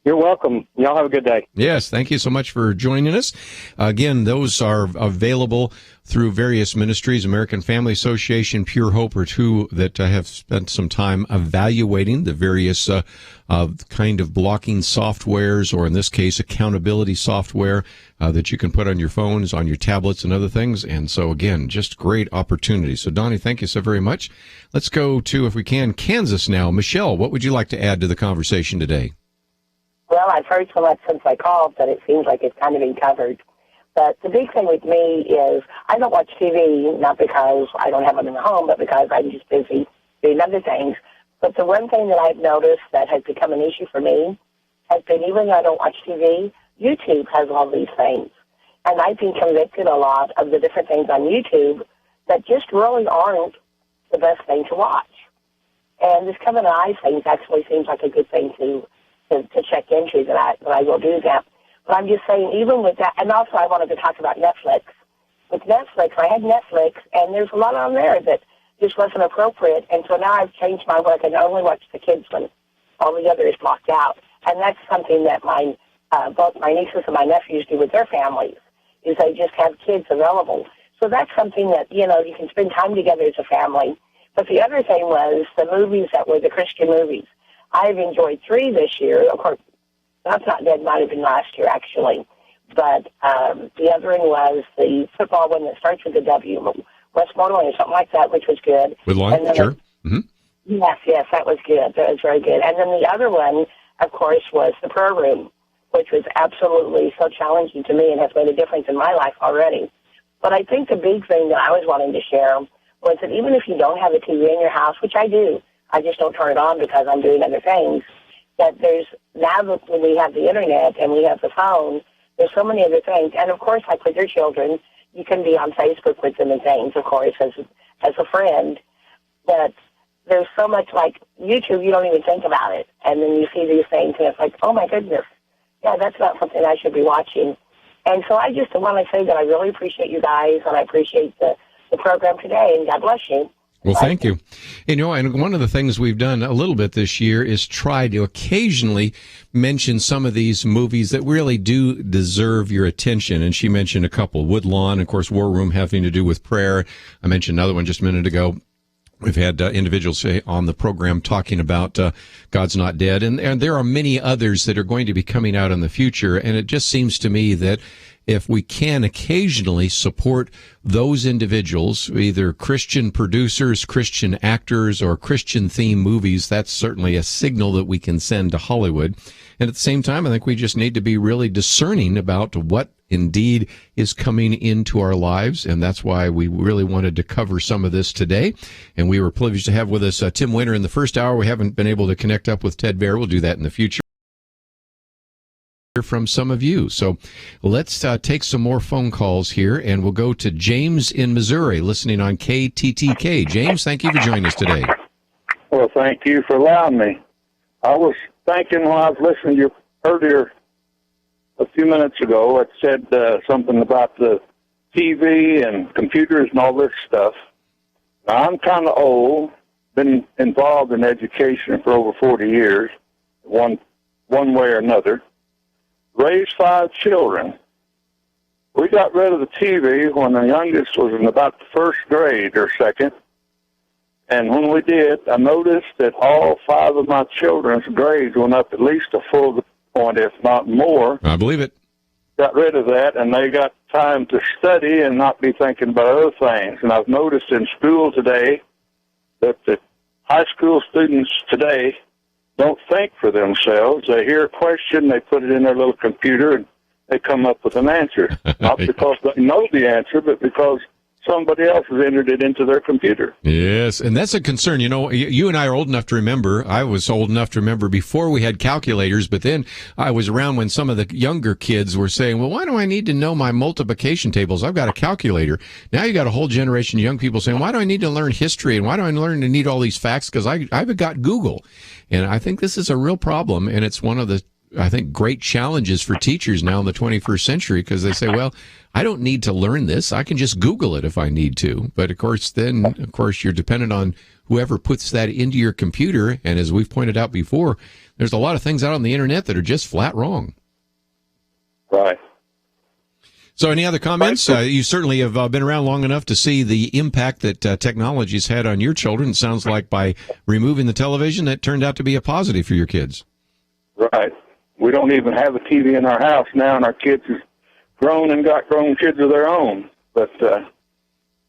You're welcome. Y'all have a good day. Yes, thank you so much for joining us. Again, those are available through various ministries. American Family Association, Pure Hope are two that have spent some time evaluating the various kind of blocking softwares, or in this case, accountability software that you can put on your phones, on your tablets, and other things. And so, again, just great opportunity. So, Donnie, thank you so very much. Let's go to, if we can, Kansas now. Michelle, what would you like to add to the conversation today? Well, I've heard so much since I called that it seems like it's kind of been covered. But the big thing with me is I don't watch TV, not because I don't have it in the home, but because I'm just busy doing other things. But the one thing that I've noticed that has become an issue for me has been, even though I don't watch TV, YouTube has all these things. And I've been convicted a lot of the different things on YouTube that just really aren't the best thing to watch. And this Covenant Eyes thing actually seems like a good thing to check into, that I will do that. But I'm just saying, even with that, and also I wanted to talk about Netflix. With Netflix, I had Netflix, and there's a lot on there that just wasn't appropriate, and so now I've changed my work and only watch the kids when all the other is blocked out. And that's something that both my nieces and my nephews do with their families, is they just have kids available. So that's something that, you can spend time together as a family. But the other thing was the movies that were the Christian movies. I've enjoyed 3 this year. Of course, That's Not Dead might have been last year, actually. But the other one was the football one that starts with a W, Westmoreland or something like that, which was good. With Long, sure. Mm-hmm. Yes, that was good. That was very good. And then the other one, of course, was the prayer room, which was absolutely so challenging to me and has made a difference in my life already. But I think the big thing that I was wanting to share was that even if you don't have a TV in your house, which I do, I just don't turn it on because I'm doing other things, that there's, now that we have the internet and we have the phone, there's so many other things. And, of course, like with your children, you can be on Facebook with them and things, of course, as a friend. But there's so much, like YouTube, you don't even think about it. And then you see these things, and it's like, oh, my goodness. Yeah, that's not something I should be watching. And so I just want to say that I really appreciate you guys, and I appreciate the program today, and God bless you. Well, thank you. You know, and one of the things we've done a little bit this year is try to occasionally mention some of these movies that really do deserve your attention. And she mentioned a couple, Woodlawn, of course, War Room having to do with prayer. I mentioned another one just a minute ago. We've had individuals say on the program talking about God's Not Dead. And there are many others that are going to be coming out in the future. And it just seems to me that if we can occasionally support those individuals, either Christian producers, Christian actors, or Christian-themed movies, that's certainly a signal that we can send to Hollywood. And at the same time, I think we just need to be really discerning about what indeed is coming into our lives, and that's why we really wanted to cover some of this today. And we were privileged to have with us Tim Winter in the first hour. We haven't been able to connect up with Ted Baehr. We'll do that in the future. From some of you. So let's take some more phone calls here, and we'll go to James in Missouri, listening on KTTK. James, thank you for joining us today. Well, thank you for allowing me. I was thinking while I was listening to you earlier a few minutes ago, it said something about the TV and computers and all this stuff. Now, I'm kind of old, been involved in education for over 40 years, one way or another. Raised 5 children. We got rid of the TV when the youngest was in about the first grade or second. And when we did, I noticed that all 5 of my children's grades went up at least a full point, if not more. I believe it. Got rid of that, and they got time to study and not be thinking about other things. And I've noticed in school today that the high school students today don't think for themselves. They hear a question, they put it in their little computer, and they come up with an answer. Not because they know the answer, but because somebody else has entered it into their computer. Yes, and that's a concern. You know, you and I are old enough to remember. I was old enough to remember before we had calculators, but then I was around when some of the younger kids were saying, well, why do I need to know my multiplication tables? I've got a calculator. Now you got a whole generation of young people saying, why do I need to learn history, and why do I learn to need all these facts? Because I've got Google. And I think this is a real problem, and it's one of the, I think, great challenges for teachers now in the 21st century, because they say, well, I don't need to learn this. I can just Google it if I need to. But of course, you're dependent on whoever puts that into your computer. And as we've pointed out before, there's a lot of things out on the internet that are just flat wrong. Right. So any other comments? You certainly have been around long enough to see the impact that technology's had on your children. It sounds like by removing the television, that turned out to be a positive for your kids. Right. We don't even have a TV in our house now, and our kids have grown and got grown kids of their own. But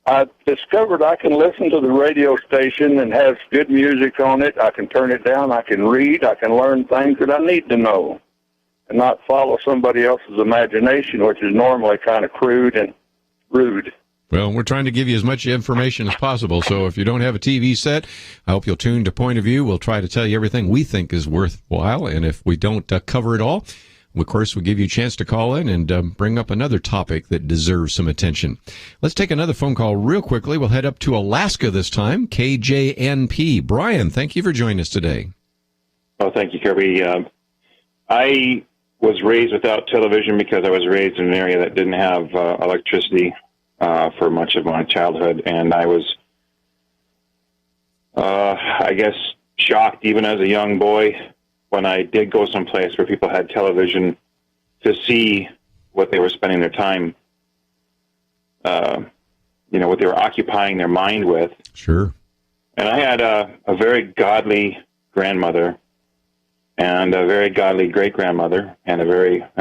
I discovered I can listen to the radio station and has good music on it. I can turn it down. I can read. I can learn things that I need to know and not follow somebody else's imagination, which is normally kind of crude and rude. Well, we're trying to give you as much information as possible. So if you don't have a TV set, I hope you'll tune to Point of View. We'll try to tell you everything we think is worthwhile. And if we don't cover it all, of course, we'll give you a chance to call in and bring up another topic that deserves some attention. Let's take another phone call real quickly. We'll head up to Alaska this time. KJNP. Brian, thank you for joining us today. Oh, thank you, Kirby. I was raised without television because I was raised in an area that didn't have electricity for much of my childhood, and I was, I guess, shocked even as a young boy when I did go someplace where people had television to see what they were spending their time, what they were occupying their mind with. Sure. And I had a very godly grandmother and a very godly great-grandmother, and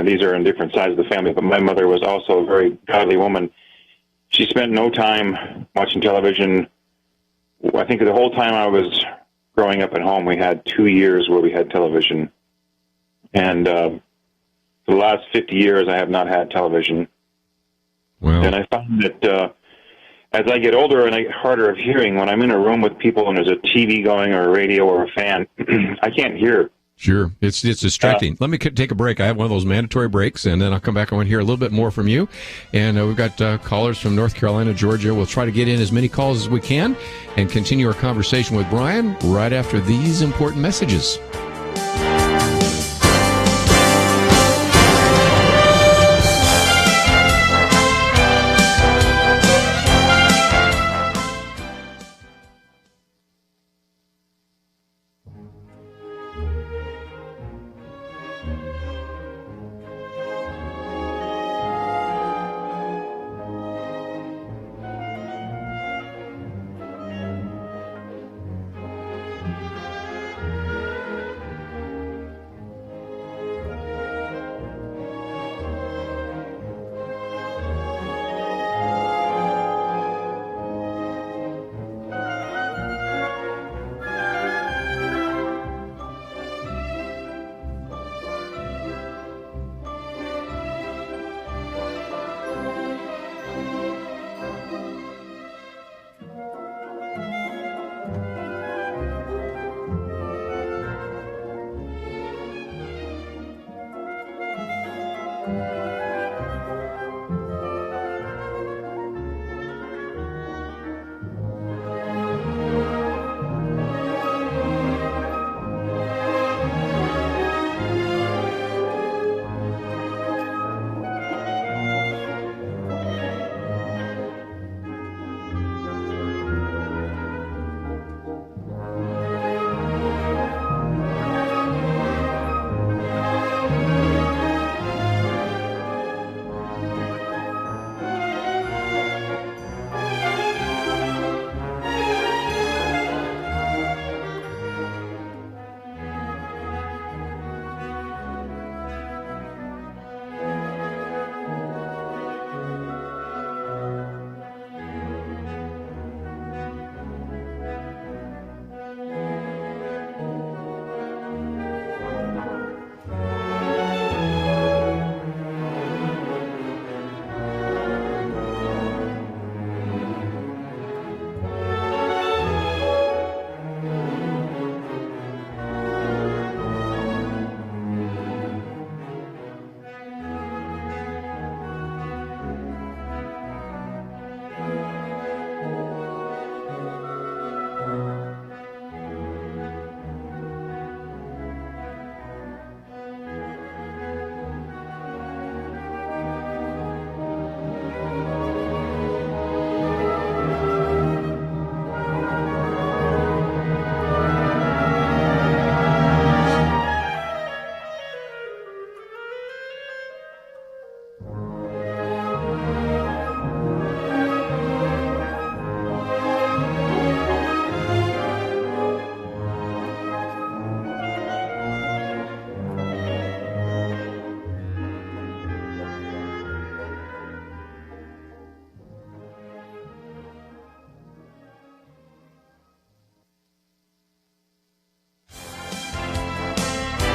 these are on different sides of the family, but my mother was also a very godly woman. She spent no time watching television. I think the whole time I was growing up at home, we had 2 years where we had television. And for the last 50 years, I have not had television. Wow. And I find that as I get older and I get harder of hearing, when I'm in a room with people and there's a TV going or a radio or a fan, I can't hear. Sure. It's distracting. Let me take a break. I have one of those mandatory breaks, and then I'll come back. I want to hear a little bit more from you. And we've got callers from North Carolina, Georgia. We'll try to get in as many calls as we can and continue our conversation with Brian right after these important messages.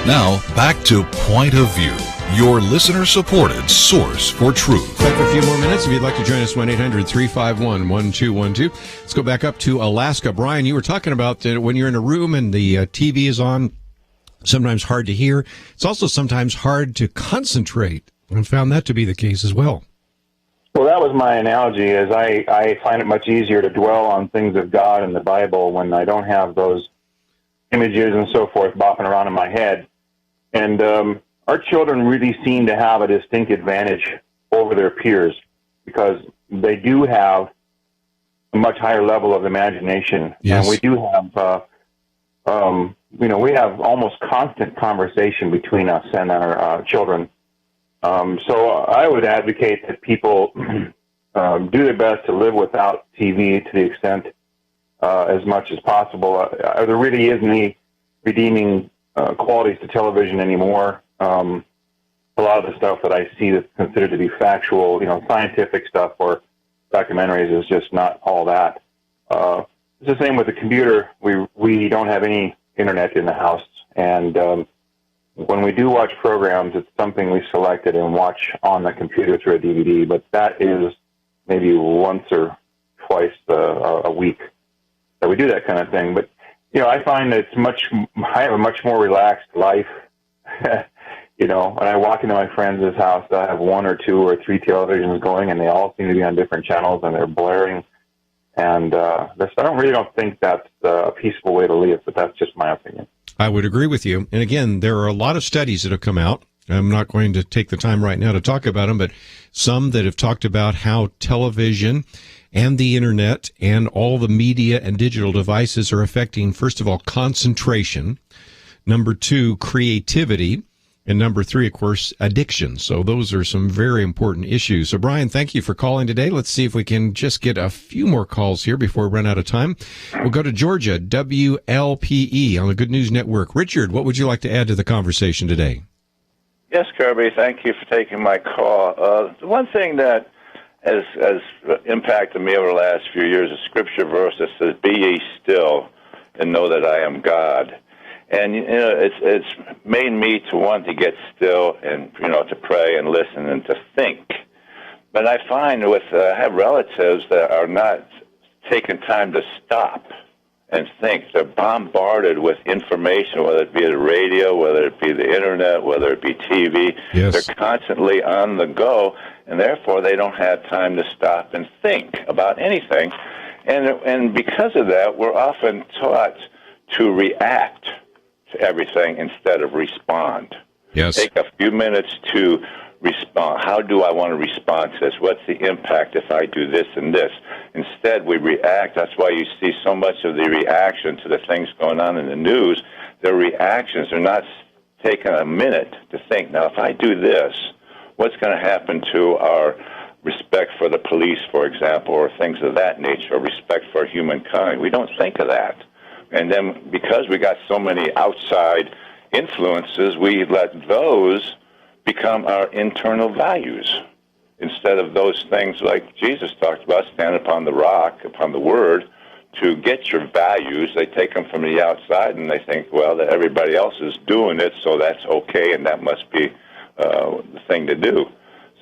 Now, back to Point of View, your listener-supported source for truth. Back for a few more minutes. If you'd like to join us, 1-800-351-1212. Let's go back up to Alaska. Brian, you were talking about when you're in a room and the TV is on, sometimes hard to hear. It's also sometimes hard to concentrate. I found that to be the case as well. Well, that was my analogy, is I find it much easier to dwell on things of God and the Bible when I don't have those images and so forth bopping around in my head. And our children really seem to have a distinct advantage over their peers because they do have a much higher level of imagination. Yes. And we do have, we have almost constant conversation between us and our children. So I would advocate that people do their best to live without TV to the extent as much as possible. There really isn't any redeeming qualities to television anymore. A lot of the stuff that I see that's considered to be factual, scientific stuff or documentaries is just not all that. It's the same with the computer. We don't have any internet in the house, and when we do watch programs, it's something we selected and watch on the computer through a DVD, but that is maybe once or twice a week that we do that kind of thing. But, I find that I have a much more relaxed life. When I walk into my friends' house, I have 1 or 2 or 3 televisions going, and they all seem to be on different channels, and they're blaring. And I don't think that's a peaceful way to live, but that's just my opinion. I would agree with you. And again, there are a lot of studies that have come out. I'm not going to take the time right now to talk about them, but some that have talked about how television and the internet and all the media and digital devices are affecting, first of all, concentration, number 2, creativity, and number 3, of course, addiction. So those are some very important issues. So, Brian, thank you for calling today. Let's see if we can just get a few more calls here before we run out of time. We'll go to Georgia, WLPE on the Good News Network. Richard, what would you like to add to the conversation today? Yes, Kirby, thank you for taking my call. The one thing that has impacted me over the last few years is a scripture verse that says, "Be ye still and know that I am God." And, it's made me to want to get still and, to pray and listen and to think. But I find I have relatives that are not taking time to stop and think. They're bombarded with information, whether it be the radio, whether it be the internet, whether it be TV. Yes. They're constantly on the go, and therefore they don't have time to stop and think about anything. And because of that, we're often taught to react to everything instead of respond. Yes. Take a few minutes to respond. How do I want to respond to this? What's the impact if I do this and this? Instead, we react. That's why you see so much of the reaction to the things going on in the news. Their reactions are not taking a minute to think, now, if I do this, what's going to happen to our respect for the police, for example, or things of that nature, or respect for humankind? We don't think of that. And then because we got so many outside influences, we let those become our internal values instead of those things like Jesus talked about, stand upon the rock, upon the word, to get your values. They take them from the outside and they think, well, that everybody else is doing it, so that's okay, and that must be the thing to do.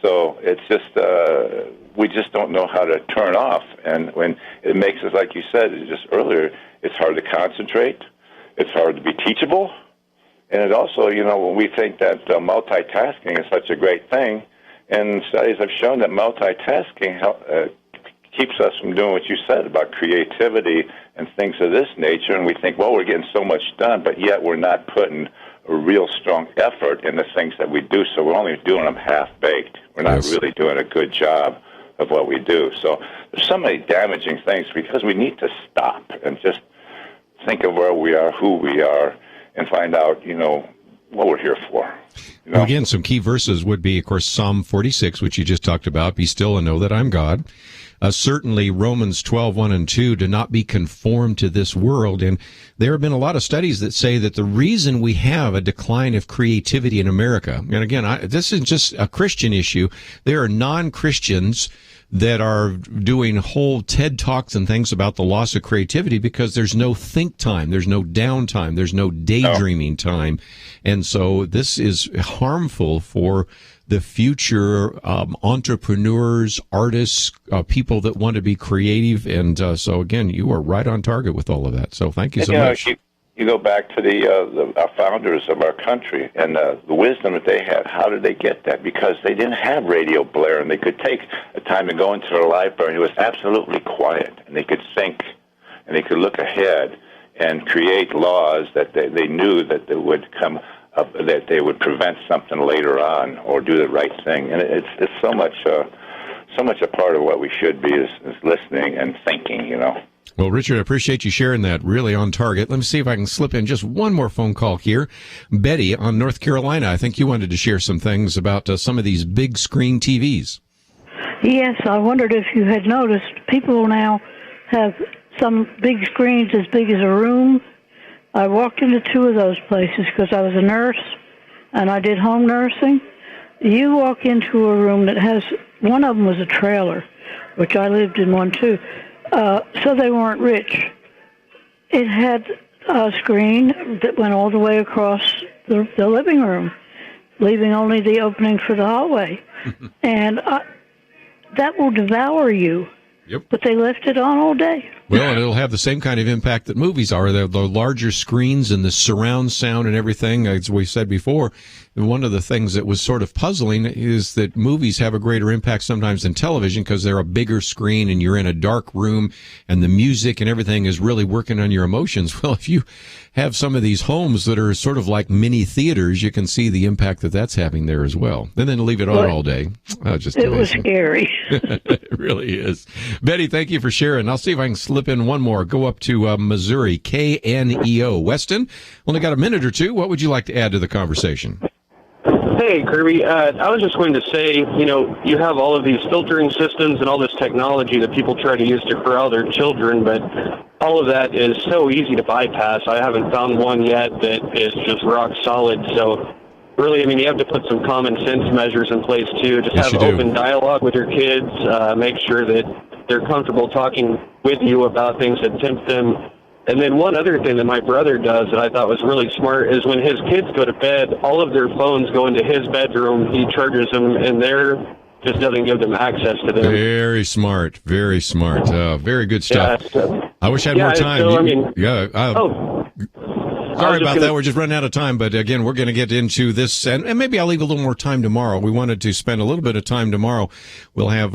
So it's just, we just don't know how to turn off. And when it makes us, like you said just earlier, it's hard to concentrate. It's hard to be teachable. And it also, when we think that multitasking is such a great thing, and studies have shown that multitasking keeps us from doing what you said about creativity and things of this nature. And we think, well, we're getting so much done, but yet we're not putting a real strong effort in the things that we do, so we're only doing them half-baked. We're not really doing a good job of what we do. So there's so many damaging things because we need to stop and just think of where we are, who we are, and find out, what we're here for. Well, again, some key verses would be, of course, Psalm 46, which you just talked about, be still and know that I'm God. Certainly Romans 12:1 and 2, do not be conformed to this world. And there have been a lot of studies that say that the reason we have a decline of creativity in America, and again, this isn't just a Christian issue, there are non-Christians that are doing whole TED Talks and things about the loss of creativity because there's no think time, there's no downtime, there's no daydreaming time. And so this is harmful for the future entrepreneurs, artists, people that want to be creative. And so, again, you are right on target with all of that. So thank you so much. You go back to our founders of our country and the wisdom that they had. How did they get that? Because they didn't have radio blare, and they could take a time to go into their library, and it was absolutely quiet, and they could think, and they could look ahead and create laws that they knew that they would come up, that they would prevent something later on or do the right thing. And it's so much a part of what we should be is listening and thinking, you know. Well, Richard, I appreciate you sharing that. Really on target. Let me see if I can slip in just one more phone call here. Betty on North Carolina, I think you wanted to share some things about some of these big screen TVs. Yes, I wondered if you had noticed people now have some big screens as big as a room. I walked into two of those places because I was a nurse and I did home nursing. You walk into a room that has, one of them was a trailer, which I lived in one too. So they weren't rich. It had a screen that went all the way across the living room, leaving only the opening for the hallway. And that will devour you. Yep. But they left it on all day. Well, and it'll have the same kind of impact that movies are. The larger screens and the surround sound and everything, as we said before. One of the things that was sort of puzzling is that movies have a greater impact sometimes than television because they're a bigger screen and you're in a dark room and the music and everything is really working on your emotions. Well, if you have some of these homes that are sort of like mini theaters, you can see the impact that that's having there as well. And then leave it on all day. It was scary. It really is. Betty, thank you for sharing. I'll see if I can slip in one more. Go up to Missouri, KNEO. Weston, only got a minute or two. What would you like to add to the conversation? Hey, Kirby. I was just going to say, you know, you have all of these filtering systems and all this technology that people try to use to corral their children, but all of that is so easy to bypass. I haven't found one yet that is just rock solid. So really, I mean, you have to put some common sense measures in place, too. Just have open dialogue with your kids. Make sure that they're comfortable talking with you about things that tempt them. And then one other thing that my brother does that I thought was really smart is when his kids go to bed, all of their phones go into his bedroom. He charges them, and there just doesn't give them access to them. Very smart. Very smart. Very good stuff. Yeah, I wish I had more time. So, sorry about that. We're just running out of time. But again, we're going to get into this, and maybe I'll leave a little more time tomorrow. We wanted to spend a little bit of time tomorrow. We'll have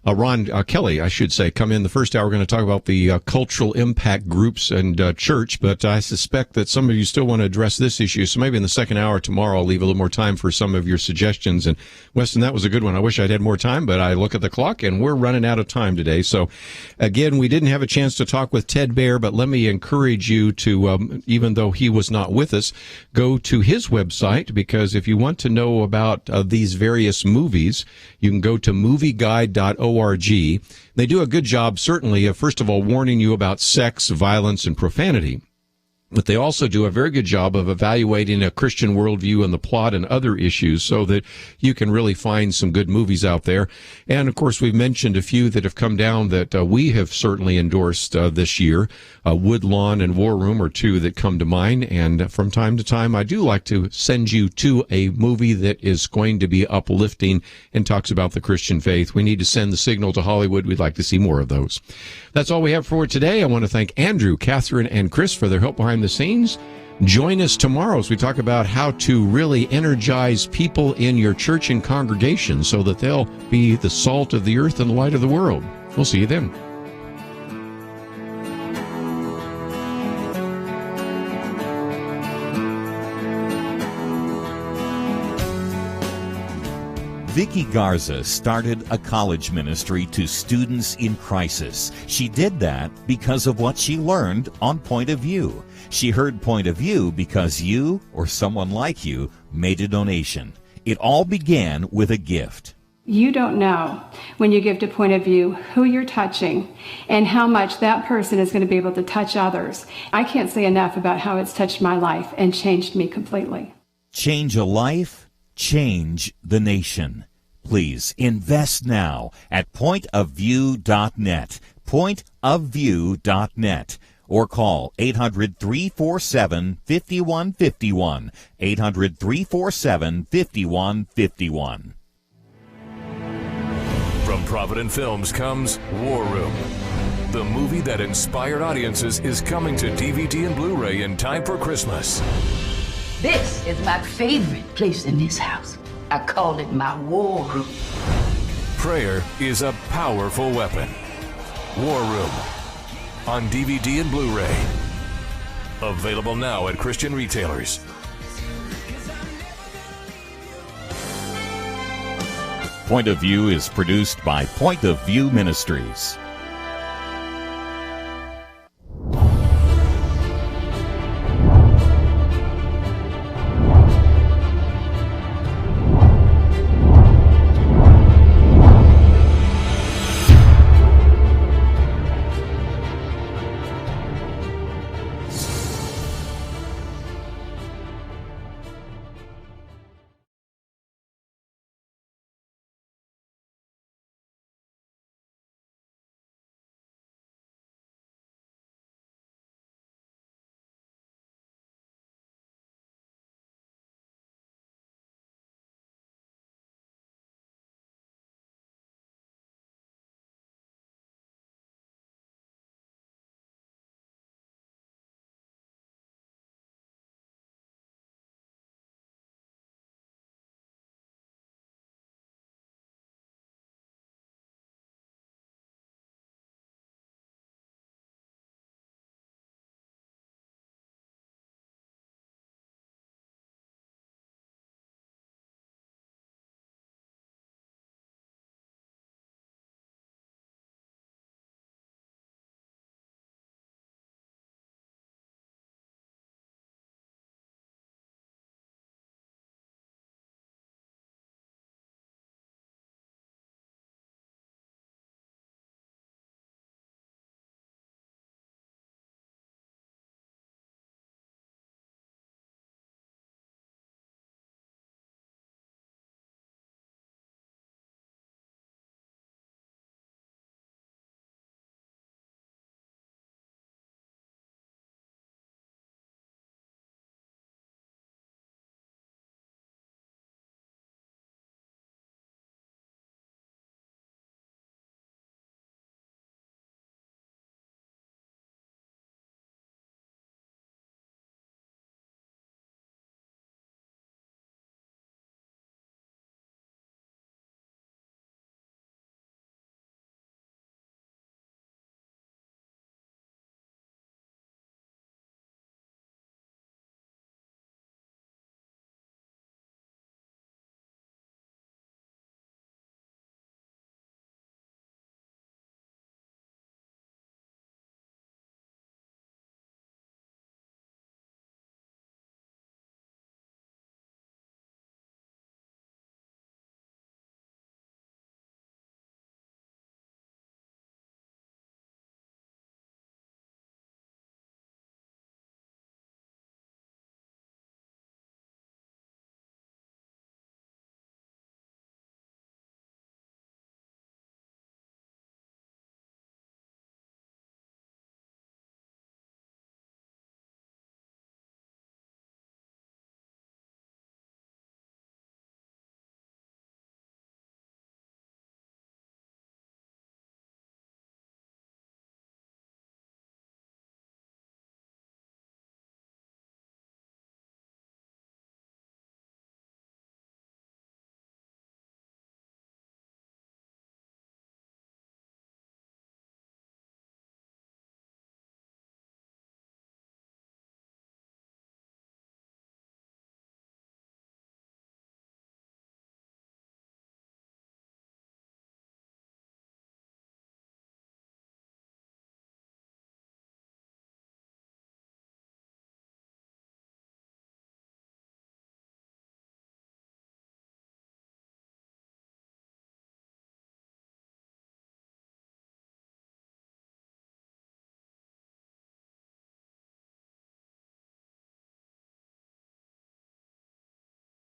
Ron Kelly, I should say, come in the first hour. We're going to talk about the cultural impact groups and church, but I suspect that some of you still want to address this issue. So maybe in the second hour tomorrow, I'll leave a little more time for some of your suggestions. And Weston, that was a good one. I wish I'd had more time, but I look at the clock and we're running out of time today. So again, we didn't have a chance to talk with Ted Baehr, but let me encourage you to, even though he was not with us, go to his website, because if you want to know about these various movies, you can go to MovieGuide.org. They do a good job, certainly, of, first of all, warning you about sex, violence, and profanity. But they also do a very good job of evaluating a Christian worldview and the plot and other issues so that you can really find some good movies out there. And, of course, we've mentioned a few that have come down that we have certainly endorsed this year. Woodlawn and War Room are two that come to mind. And from time to time, I do like to send you to a movie that is going to be uplifting and talks about the Christian faith. We need to send the signal to Hollywood. We'd like to see more of those. That's all we have for today. I want to thank Andrew, Catherine, and Chris for their help behind the scenes. Join us tomorrow as we talk about how to really energize people in your church and congregation so that they'll be the salt of the earth and the light of the world. We'll see you then. Vicky Garza started a college ministry to students in crisis. She did that because of what she learned on Point of View. She heard Point of View because you, or someone like you, made a donation. It all began with a gift. You don't know, when you give to Point of View, who you're touching and how much that person is going to be able to touch others. I can't say enough about how it's touched my life and changed me completely. Change a life, change the nation. Please invest now at pointofview.net, pointofview.net, or call 800-347-5151, 800-347-5151. From Provident Films comes War Room. The movie that inspired audiences is coming to DVD and Blu-ray in time for Christmas. This is my favorite place in this house. I call it my war room. Prayer is a powerful weapon. War Room on DVD and Blu-ray. Available now at Christian retailers. Point of View is produced by Point of View Ministries.